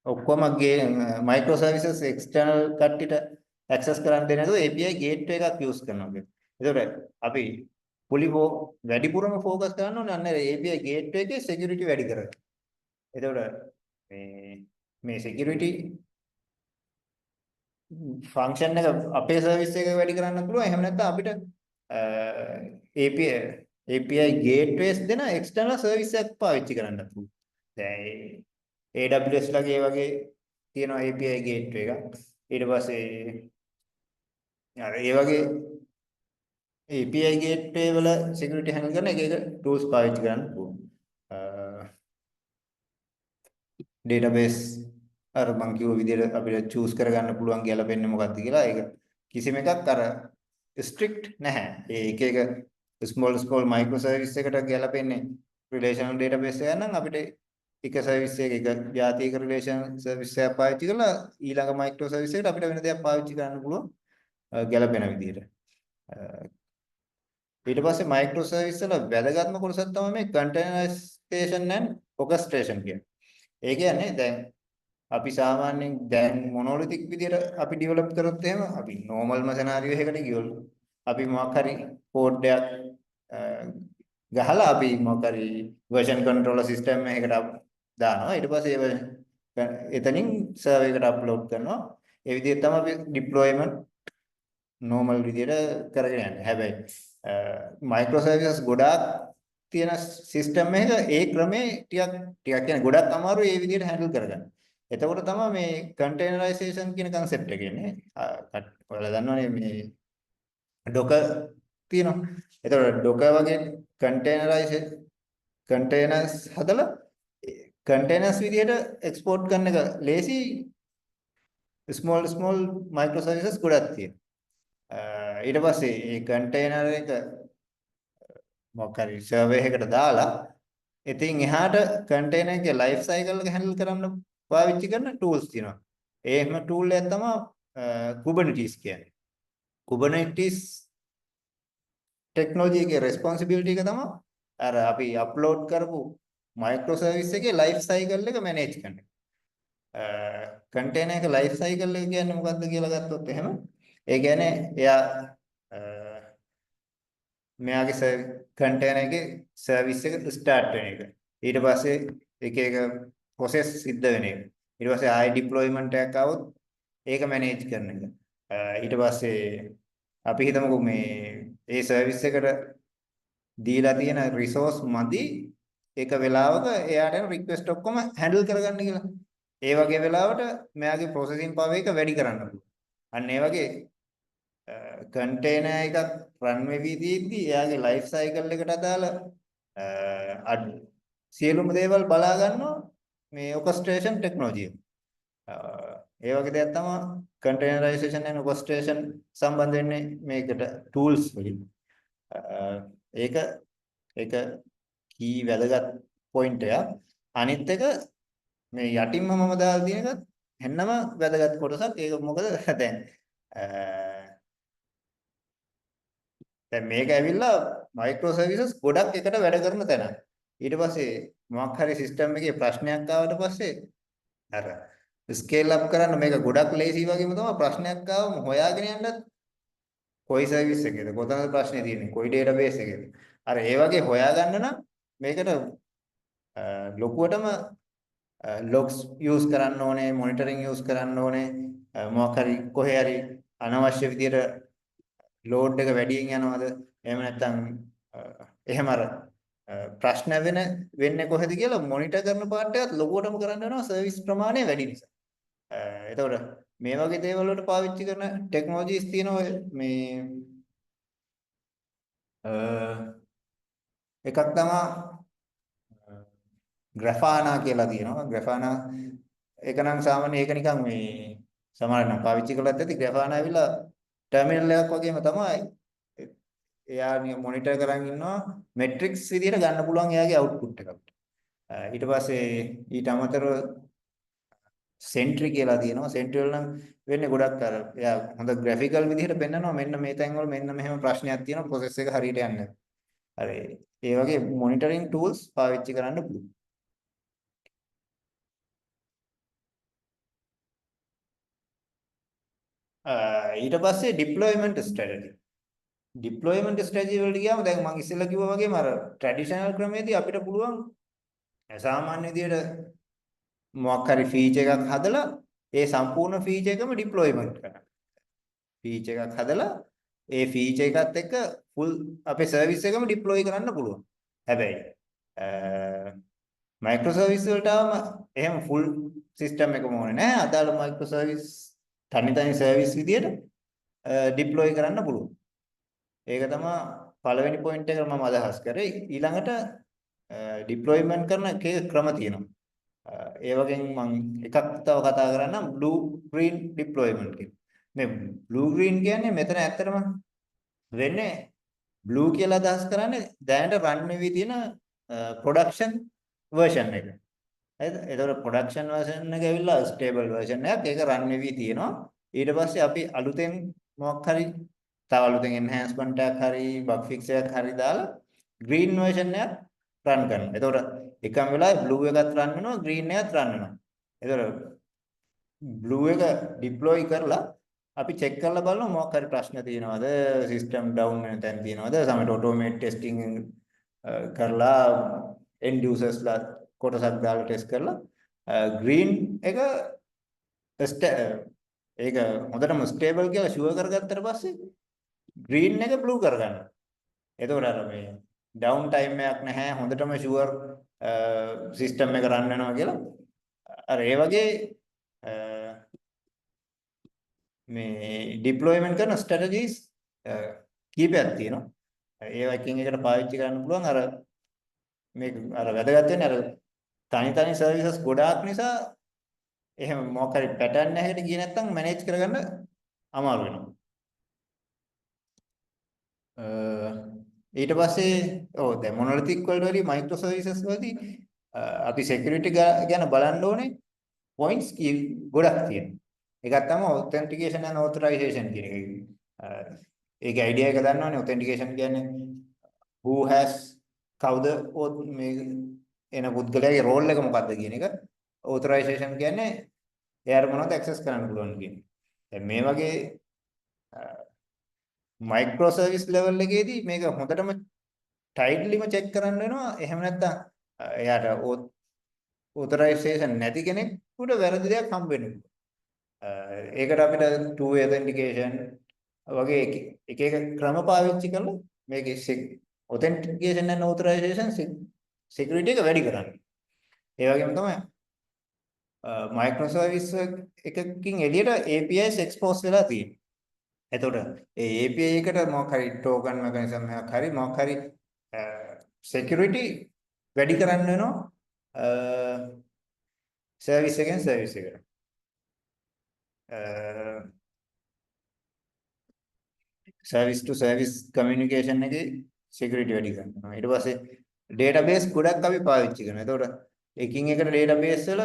ඔක්කොම මයික්‍රෝ සර්විසස් එක්ස්ටර්නල් කට්ටියට ඇක්සස් කරන්න දෙන්නේ නැතුව API ගේට්වේ එකක් යූස් කරනවා කියන්නේ. ඒතකොට අපි වැඩිපුරම ફોකස් කරන්න ඕනේ අන්න API ගේට්වේ එකේ security වැඩි කරගන්න. එතකොට මේ security ෆන්ක්ෂන් එක අපේ සර්විස් එක වැඩි කරන්න පුළුවන්. එහෙම නැත්නම් අපිට API gateways දෙන external service එකක් පාවිච්චි කරන්න පුළුවන්. දැන් AWS ලගේ වගේ තියෙනවා API gateway එකක්. ඊට පස්සේ අර ඒ වගේ API gateway වල security handle කරන එක tools පාවිච්චි කරන්න පුළුවන්. database අර මං කිව්ව විදිහට අපිට choose කරගන්න පුළුවන් ගැලපෙන්නේ මොකක්ද කියලා. ඒක කිසිම එකක් අර strict නැහැ. ඒ එක එක small micro service එකට ගැලපෙන්නේ relational database එක නම් අපිට එක service එක ජාතික relation service එකක් පාවිච්චි කරලා ඊළඟ micro service එකට අපිට වෙන දෙයක් පාවිච්චි කරන්න පුළුවන් ගැලපෙන විදිහට. ඊට පස්සේ micro service වල වැදගත්ම කොටසක් තමයි මේ containerization and orchestration කියන්නේ. ඒ කියන්නේ දැන් අපි සාමාන්‍යයෙන් දැන් මොනොලිතික් විදියට අපි ඩෙවලොප් කරොත් එහෙම අපි නෝමල්ම සිනාරියෝ එකකට ගියොත් අපි මොකක් හරි කෝඩ් එකක් ගහලා අපි මොකක් හරි version controller system එකකට දානවා ඊට පස්සේ එතනින් සර්වර් එකට අප්ලෝඩ් කරනවා ඒ විදිහට තමයි අපි deployment normal විදියට කරගෙන යන්නේ හැබැයි micro services ගොඩාක් තියෙන සිස්ටම් එක ඒ ක්‍රමේ ටිකක් කියන්නේ ගොඩක් අමාරුයි ඒ විදිහට හැන්ඩල් කරගන්න. එතකොට තමයි මේ containerization කියන concept එක එන්නේ. ඔයාලා දන්නවනේ මේ Docker තියෙනවා. එතකොට Docker වගේ containers හදලා containers විදිහට export කරන එක ලේසි small microservices ගොඩක් තියෙනවා. ඊට පස්සේ මේ container එක මොකක් හරි server එකකට දාලා ඉතින් එහාට container එකේ life cycle එක handle කරන්න පාවිච්චි කරන tools තියෙනවා. එහෙම tool එකක් තමයි Kubernetes කියන්නේ. Kubernetes technology එකේ responsibility එක තමයි අර අපි upload කරපු micro service එකේ life cycle එක manage කරන එක. container එක life cycle එක කියන්නේ මොකක්ද කියලා ගත්තොත් එහෙම ඒ කියන්නේ එයා මෙයාගේ container එකේ service එක start වෙන එක. ඊට පස්සේ එක process සිද්ධ වෙන එක. ඊට පස්සේ ආයි deployment එකක් આવොත් ඒක manage කරන එක. ඊට පස්සේ අපි හිතමුකෝ මේ ඒ service එකට දීලා තියෙන resource මදි එක වෙලාවක එයාට එන request ඔක්කොම handle කරගන්න කියලා. ඒ වගේ වෙලාවට මෙයාගේ processing power එක වැඩි කරන්න පුළුවන්. අන්න ඒ වගේ container එකක් run වෙවි තියෙද්දි එයාගේ life cycle එකට අදාළ සියලුම දේවල් බලා ගන්නවා මේ orchestration technology එක. ඒ වගේ දෙයක් තමයි containerization and orchestration සම්බන්ධ වෙන්නේ මේකට tools වලින්. ඒක ඒක key වැදගත් point එකක්. අනිත් එක මේ යටින්ම මම දාලා තියෙන එක හැන්නම වැදගත් කොටසක්. ඒක මොකද දැන් මේක ඇවිල්ලා මයික්‍රෝ සර්විසස් ගොඩක් එකට වැඩ කරන තැන. ඊට පස්සේ මොකක් හරි සිස්ටම් එකේ ප්‍රශ්නයක් ආවට පස්සේ අර ස්කේල් අප් කරන්න මේක ගොඩක් ලේසි වගේම තමයි ප්‍රශ්නයක් ආවම හොයාගෙන යන්නත් කොයි සර්විස් එකේද කොතනද ප්‍රශ්නේ තියෙන්නේ කොයි ඩේටාබේස් එකේද. අර ඒ වගේ හොයාගන්න නම් මේකට ලොකුවටම logs use කරන්න ඕනේ monitoring use කරන්න ඕනේ මොකක් හරි කොහේ හරි අනවශ්‍ය විදියට load එක වැඩියෙන් යනවද එහෙම නැත්නම් එහෙම අර ප්‍රශ්න වෙන්නේ කොහෙද කියලා මොනිටර් කරන පාර්ට් එකත් ලොකුවටම කරන්න වෙනවා සර්විස් ප්‍රමාණය වැඩි නිසා. එතකොට මේ වගේ දේවල් වලට පාවිච්චි කරන ටෙක්නොලොජිස් තියෙනවා මේ එකක් තමයි ග්‍රැෆානා කියලා තියෙනවා. ග්‍රැෆානා ඒක නම් සාමාන්‍ය ඒක නිකන් මේ සමහරවිට නම් පාවිච්චි කළත් ඇති ග්‍රැෆානා ඇවිල්ලා ටර්මිනල් එකක් වගේම තමයි. එයා මොනිටර් කරන් ඉන්නවා මෙට්‍රික්ස් විදියට ගන්න පුළුවන් එයාගේ අවුට්පුට් එක. ඊට පස්සේ ඊට අමතරව සෙන්ට්‍රි කියලා තියෙනවා. සෙන්ට්‍රි වල නම් වෙන්නේ ගොඩක් අර එයා හොඳ ග්‍රැෆිකල් විදිහට පෙන්නනවා මෙන්න මේ තැන් වල මෙන්න මෙහෙම ප්‍රශ්නයක් තියෙනවා ප්‍රොසෙස් එක හරියට යන්නේ නැහැ. හරි. ඒ වගේ මොනිටරින් ටූල්ස් පාවිච්චි කරන්න පුළුවන්. ඊට පස්සේ ඩිප්ලොයිමන්ට් ස්ට්‍රැටජි. ඩිප්ලොයිමන්ට් ස්ට්‍රැටජි වලට ගියාම දැන් මම ඉස්සෙල්ලා කිව්වා වගේම අර ට්‍රැඩිෂනල් ක්‍රමයේදී අපිට පුළුවන් සාමාන්‍ය විදියට මොකක් හරි ෆීචර් එකක් හදලා ඒ සම්පූර්ණ ෆීචර් එකම ඩිප්ලොයිමන්ට් කරන්න. ෆීචර් එකක් හදලා ඒ ෆීචර් එකත් එක්ක ෆුල් අපේ සර්විස් එකම ඩිප්ලොයි කරන්න පුළුවන්. හැබැයි මයික්‍රෝ සර්විස් වලට ආවම එහෙම ෆුල් සිස්ටම් එකම ඕනේ නැහැ. අදාළ මයික්‍රෝ සර්විස් තනි සර්විස් විදියට ඩිප්ලොයි කරන්න පුළුවන්. ඒක තමයි පළවෙනි පොයින්ට් එක මම අදහස් කරේ. ඊළඟට ඩිප්ලොයිමන්ට් කරන ක්‍රම තියෙනවා. ඒ වගේම මම එකක් තව කතා කරන්නම් බ්ලූ ග්‍රීන් ඩිප්ලොයිමන්ට් කියන. මේ බ්ලූ ග්‍රීන් කියන්නේ මෙතන ඇත්තටම වෙන්නේ බ්ලූ කියලා අදහස් කරන්නේ දැනට රන් වෙවි තියෙන ප්‍රොඩක්ෂන් version එක. හරිද? ඒතකොට ප්‍රොඩක්ෂන් version එක ඇවිල්ලා ස්ටේබල් version එකක්. ඒක රන් වෙවි තියෙනවා. ඊට පස්සේ අපි අලුතෙන් මොකක් හරි තව අලුතෙන් enhancement එකක් හරි bug fix එකක් හරි දාලා green version එකක් run කරනවා. එතකොට එකම වෙලාවේ blue එකත් run වෙනවා green එකත් run වෙනවා. එතකොට blue එක deploy කරලා අපි check කරලා බලනවා මොකක් හරි ප්‍රශ්න තියෙනවද system down වෙන තැන් තියෙනවද සමහරවිට automate testing කරලා end users ලා කොටසක් දාලා test කරලා green එක ඒක හොඳටම stable කියලා sure කරගත්තට පස්සේ green එක blue කරගන්නවා. එතකොට අර මේ down time එකක් නැහැ හොඳටම sure system එක run වෙනවා කියලා. අර ඒ වගේ මේ deployment කරන strategies කීපයක් තියෙනවා. ඒවා එකින් එකට පාවිච්චි කරන්න පුළුවන්. අර මේක අර වැදගත් වෙන්නේ අර තනි services ගොඩාක් නිසා එහෙම මොකක් හරි pattern එකකට ගියේ නැත්නම් manage කරගන්න අමාරු වෙනවා. ඊට පස්සේ දැන් monolithic වලට වඩා micro services වලදී අපි security ගැන බලන්න ඕනේ points ගොඩක් තියෙනවා. එකක් තමයි authentication and authorization කියන එක. ඒකේ idea එක දන්නවනේ authentication කියන්නේ who has කවුද මේ එන පුද්ගලයාගේ role එක මොකක්ද කියන එක. authorization කියන්නේ එයාට මොනවද access කරන්න පුළුවන් කියන එක. දැන් මේ වගේ මයික්‍රෝ සර්විස් ලෙවල් එකේදී මේක හොඳටම ටයිට්ලිම චෙක් කරන්න වෙනවා. එහෙම නැත්නම් එයාට ඔතොරයිසේෂන් නැති කෙනෙකුට වැරදි දෙයක් හම්බ වෙනවා. ඒකට අපිට two way authentication වගේ එක ක්‍රම පාවිච්චි කරලා මේකේ authentication and authorization security එක වැඩි කරන්න. ඒ වගේම තමයි මයික්‍රෝ සර්විස් එකකින් එළියට APIs expose වෙලා තියෙනවා. එතකොට ඒ API එකට මොකක් හරි token mechanism එකක් හරි මොකක් හරි security වැඩි කරන්න වෙනවා සර්විස් එකෙන් සර්විස් එකට. සර්විස් ටු සර්විස් කමියුනිකේෂන් එකේ සිකියුරිටි වැඩි කරනවා. ඊට පස්සේ ඩේටාබේස් ගොඩක් අපි පාවිච්චි කරනවා. එතකොට එකින් එකට ඩේටාබේස් වල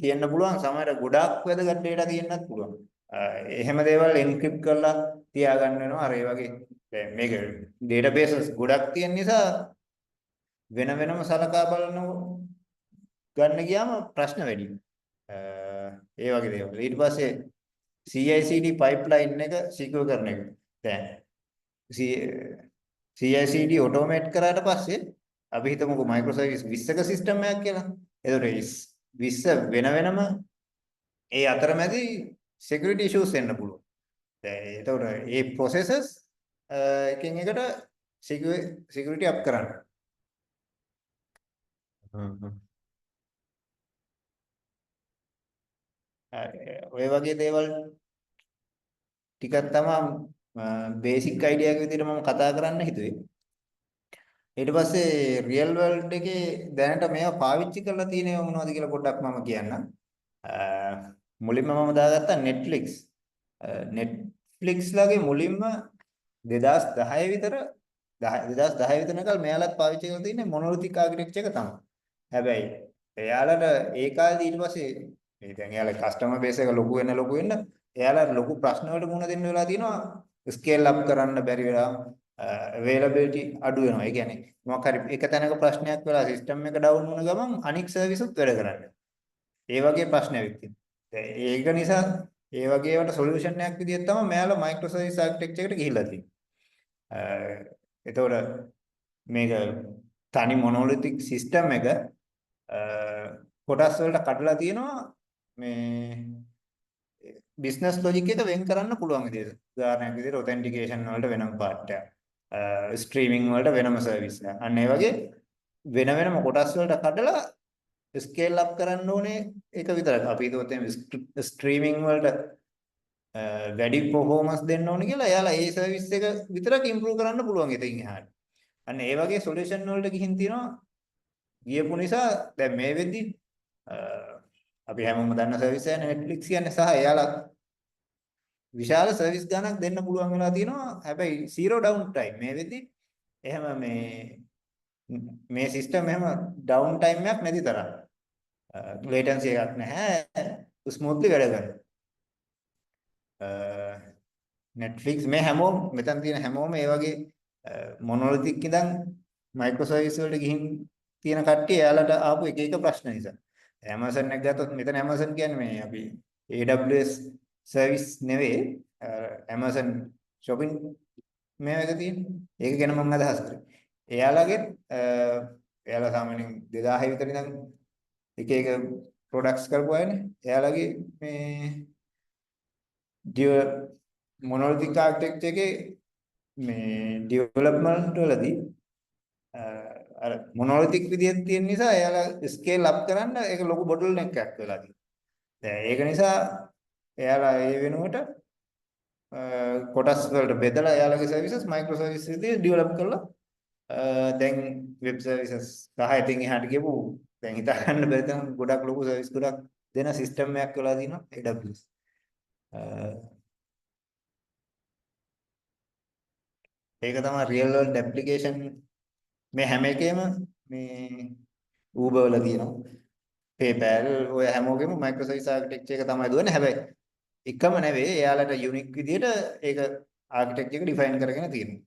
තියෙන්න පුළුවන් සමහර ගොඩාක් වැදගත් data තියෙන්නත් පුළුවන්. එහෙම දේවල් එන්ක්‍රිප්ට් කරලා තියාගන්න වෙනවා. අර ඒ වගේ දැන් මේක databases ගොඩක් තියෙන නිසා වෙන වෙනම සලකා බලන ගන්න ගියාම ප්‍රශ්න වැඩි. ඒ වගේ දේවල්. ඊට පස්සේ CI/CD pipeline එක secure කරන එක. දැන් CI/CD automate කරාට පස්සේ අපි හිතමුකෝ microservice 20ක system එකක් කියලා. එතකොට 20 වෙන වෙනම ඒ අතරමැදි security issues එන්න පුළුවන්. දැන් එතකොට මේ processes එකින් එකට security up කරන්න. ඔය වගේ දේවල් ටිකක් තමයි බේසික් අයිඩියා එක විදිහට මම කතා කරන්න හිතුවේ. ඊට පස්සේ රියල් වර්ල්ඩ් එකේ දැනට මේවා පාවිච්චි කරලා තියෙනව මොනවද කියලා පොඩ්ඩක් මම කියන්නම්. මුලින්ම මම දාගත්තා Netflix. Netflix ලගේ මුලින්ම 2010 විතර 2010 විතර නකල් මෙයාලත් පාවිච්චි කරලා තියෙන්නේ මොනොලිතික් ආකිටෙක්චර් එක තමයි. හැබැයි එයාලට ඒ කාලේ ඊට පස්සේ මේ දැන් එයාලා කස්ටමර් බේස් එක ලොකු වෙන්න එයාලා ලොකු ප්‍රශ්න වලට මුහුණ දෙන්න වෙලා තියෙනවා. ස්කේල් අප් කරන්න බැරි වෙලා availability අඩු වෙනවා. ඒ කියන්නේ මොකක් හරි එක තැනක ප්‍රශ්නයක් වෙලා සිස්ටම් එක ඩවුන් වුණ ගමන් අනික් සර්විස් උත් වැඩ කරන්නේ. ඒ වගේ ප්‍රශ්නයක් තියෙනවා. ඒක නිසා ඒ වගේ ඒවාට සොලියුෂන් එකක් විදිහට තමයි මෙයාලා මයික්‍රෝ සර්විස් ආකිටෙක්චර් එකට ගිහිල්ලා තියෙන්නේ. එතකොට මේක තනි මොනොලිතික් සිස්ටම් එක කොටස් වලට කඩලා තියෙනවා මේ බිස්නස් ලොජික් එක වෙන් කරන්න පුළුවන් විදිහට. උදාහරණයක් විදිහට ඔතෙන්ටිකේෂන් වලට වෙනම පාර්ට් එකක්. ස්ට්‍රීමින් වලට වෙනම සර්විස් එකක්. අන්න ඒ වගේ වෙන වෙනම කොටස් වලට කඩලා ස්කේල් අප් කරන්න ඕනේ ඒක විතරයි. අපි හිතුවත් එහෙනම් ස්ට්‍රීමින් වලට වැඩි performance දෙන්න ඕනේ කියලා එයාලා ඒ සර්විස් එක විතරක් ඉම්ප්‍රූව් කරන්න පුළුවන් ඉතින් එහාට. අන්න ඒ වගේ සොලියුෂන් වලට ගිහින් තියෙනවා. ගියපු නිසා දැන් මේ වෙද්දි අපි හැමෝම දන්න සර්විස් එක Netflix කියන්නේ සහ එයාලා විශාල සර්විස් ගණනක් දෙන්න පුළුවන් වෙලා තියෙනවා. හැබැයි zero down time මේ වෙද්දි එහෙම මේ සිස්ටම් එහෙම ඩවුන් ටයිම් එකක් නැති තරම්. ලේටන්සි එකක් නැහැ. ස්මූත්ලි වැඩ කරනවා. Netflix මේ හැමෝම මෙතන තියෙන හැමෝම ඒ වගේ මොනොලිතික් ඉඳන් මයික්‍රෝ සර්විස් වලට ගිහින් තියෙන කට්ටිය එයාලට ආපු එක එක ප්‍රශ්න නිසා. Amazon එක ගත්තොත් මෙතන Amazon කියන්නේ මේ අපි AWS සර්විස් නෙවෙයි Amazon shopping මේක තියෙන්නේ. ඒක ගැන මම අදහස් කරේ. එයාලා සාමාන්‍යයෙන් 2000 විතර ඉඳන් එක එක ප්‍රොඩක්ට්ස් කරපු අයනේ. එයාලගේ මේ මොනොලිතික් ආර්කිටෙක්චර් එකේ මේ ඩෙවලොප්මන්ට් වලදී අර මොනොලිතික් විදියට තියෙන නිසා එයාලා ස්කේල් අප් කරන්න ඒක ලොකු බොටල් නෙක් එකක් වෙලා තියෙනවා. දැන් ඒක නිසා එයාලා ඒ වෙනුවට කොටස් වලට බෙදලා එයාලගේ සර්විසස් මයික්‍රෝ සර්විස් විදියට ඩෙවලොප් කරලා දැන් වෙබ් සර්විසස් සහ ඉතින් එහාට ගියපු දැන් හිතා ගන්න බැරි තරම් ගොඩක් ලොකු සර්විස් ගොඩක් දෙන සිස්ටම් එකක් වෙලා තියෙනවා AWS. ඒක තමයි රියල් වර්ල්ඩ් ඇප්ලිකේෂන් මේ හැම එකෙම මේ Uber වල තියෙනවා. PayPal ඔය හැමෝගෙම මයික්‍රෝ සර්විස් ආකිටෙක්චර් එක තමයි දුවන්නේ. හැබැයි එකම නෙවෙයි එයාලට යුනික් විදියට ඒක ආකිටෙක්චර් එක ඩිෆයින් කරගෙන තියෙනවා.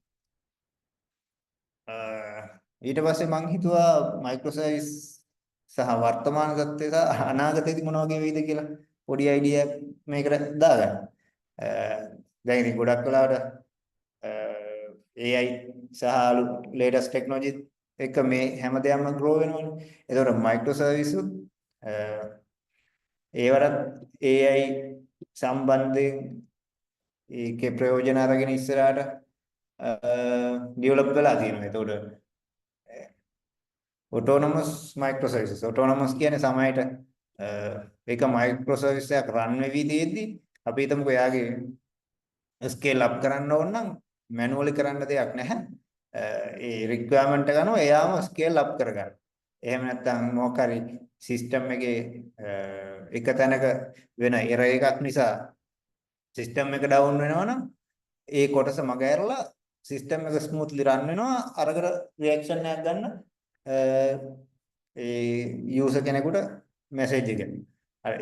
ඊට පස්සේ මම හිතුවා මයික්‍රෝ සර්විස් සහ වර්තමාන තත්ත්වය සහ අනාගතයේදී මොන වගේ වෙයිද කියලා පොඩි අයිඩියක් මේකට දාගන්න. දැන් ඉතින් ගොඩක් වෙලාවට AI සහ ලේටස්ට් ටෙක්නොලොජි එක මේ හැමදේම ග්‍රෝ වෙනවනේ. ඒතකොට මයික්‍රෝ සර්විස් උත් ඒවරත් AI සම්බන්ධයෙන් ඒකේ ප්‍රයෝජන අරගෙන ඉස්සරහට ඩෙවලොප් වෙලා තියෙනවා. ඒතකොට ඔටෝනොමස් මයික්‍රෝ සර්විසස් ඔටෝනොමස් කියන්නේ සමහරට ඒක මයික්‍රෝ සර්විස් එකක් රන් වෙවි තියෙද්දි අපි හිතමුකෝ එයාගේ ස්කේල් අප් කරන්න ඕන නම් මැනුවලි කරන්න දෙයක් නැහැ. ඒ රික්වයර්මන්ට් එක අනුව එයාම ස්කේල් අප් කරගන්න. එහෙම නැත්නම් මොකක් හරි සිස්ටම් එකේ එක තැනක වෙන එරර් එකක් නිසා සිස්ටම් එක ඩවුන් වෙනවනම් ඒ කොටස මගහැරලා සිස්ටම් එක ස්මූත්ලි රන් වෙනවා අරකට රියැක්ෂන් එකක් ගන්න ඒ යූසර් කෙනෙකුට මැසේජ් එක.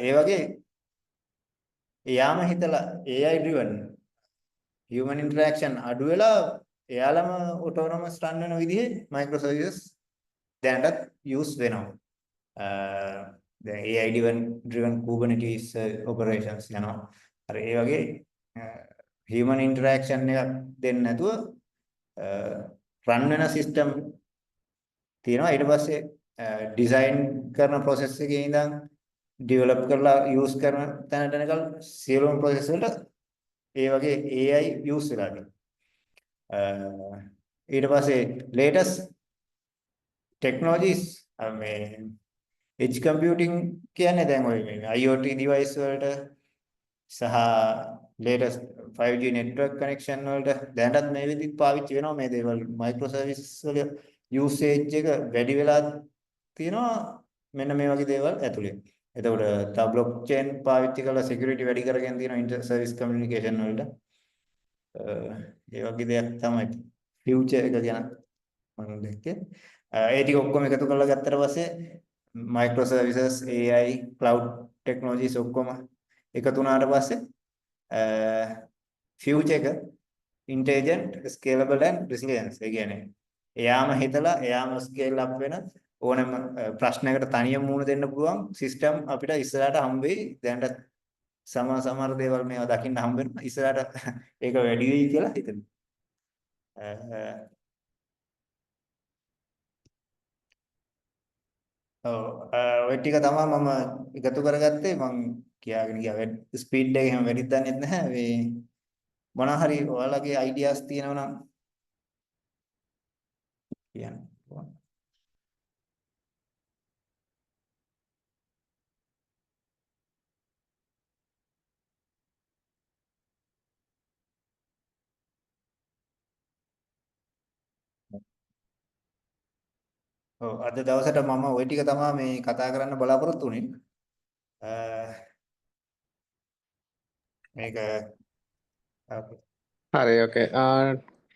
ඒ වගේ එයාම හිතලා AI driven human interaction අඩු වෙලා එයාලම autonomous run වෙන විදිහේ micro services දැනටත් use වෙනවා. දැන් AI driven Kubernetes operations යනවා. අර ඒ වගේ human interaction එකක් දෙන්නේ නැතුව run වෙන system තියෙනවා. ඊට පස්සේ design කරන process එකේ ඉඳන් develop කරලා use කරන තැනට එනකල් සියලුම process වලට ඒ වගේ AI use වෙලා තියෙනවා. ඊට පස්සේ latest technologies මේ edge computing කියන්නේ දැන් ඔය මේ IoT device වලට සහ latest 5G network connection වලට දැනටත් මේ විදිහට පාවිච්චි වෙනවා මේ දේවල් micro service වල usage එක වැඩි වෙලා තියෙනවා මෙන්න මේ වගේ දේවල් ඇතුලේ. එතකොට තව blockchain පාවිච්චි කරලා security වැඩි කරගෙන තියෙනවා inter service communication වලට. ඒ වගේ දෙයක් තමයි future එක ගැන මම දැක්කේ. ඒ ටික ඔක්කොම එකතු කරලා ගත්තට පස්සේ micro services AI cloud technologies ඔක්කොම එකතු වුණාට පස්සේ future එක intelligent scalable and resilience ඒ කියන්නේ එයාම හිතලා එයාම scale up වෙන ඕනෑම ප්‍රශ්නයකට තනියම මුහුණ දෙන්න පුළුවන් සිස්ටම් අපිට ඉස්සරහට හම්බ වෙයි. දැනට සමහර දේවල් මේවා දකින්න හම්බ වෙනවා. ඉස්සරහට ඒක වැඩි වෙයි කියලා හිතෙනවා. ඔය ටික තමයි මම එකතු කරගත්තේ. මම කියාගෙන ගියා ස්පීඩ් එක එහෙම වැඩි දන්නෙත් නැහැ. මේ මොනවා හරි ඔයාලගේ අයිඩියාස් තියෙනවා නම් කියන්න. ඔව් අද දවසට මම ওই ටික තමයි මේ කතා කරන්න බලාපොරොත්තු වෙන්නේ. මේක
හරි ඕකේ.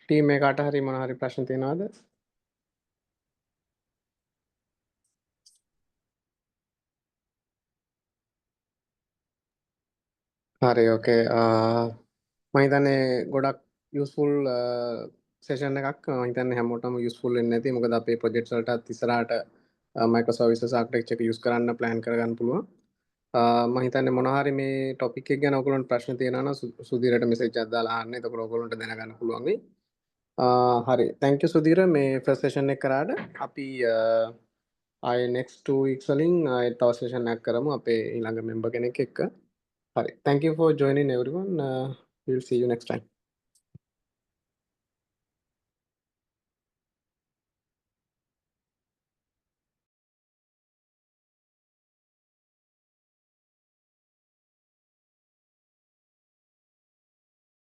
ටීම් එකකට හරි මොන හරි ප්‍රශ්න තියෙනවද? හරි ඕකේ. මම හිතන්නේ ගොඩක් යූස්ෆුල් සෙෂන් එකක්. මම හිතන්නේ හැමෝටම යූස්ෆුල් වෙන්නේ නැති. මොකද අපේ ප්‍රොජෙක්ට්ස් වලටත් ඉස්සරහට මයික්‍රෝ සර්විසස් ආකිටෙක්චර් එක යූස් කරන්න ප්ලෑන් කරගන්න පුළුවන්. මම හිතන්නේ මොනවා හරි මේ ටොපික් එක ගැන ඔයගොල්ලන්ට ප්‍රශ්න තියෙනවා නම් සුධීරට මෙසේජ් එකක් දාලා අහන්න. එතකොට ඔයගොල්ලන්ට දැනගන්න පුළුවන් වෙයි. හරි. thank you සුධීර මේ ෆස්ට් සෙෂන් එක කරාට. අපි ආයේ next 2 weeks වලින් ආයේ තව සෙෂන් එකක් කරමු අපේ ඊළඟ මෙම්බර් කෙනෙක් එක්ක. Thank you for joining everyone. We'll see you next time.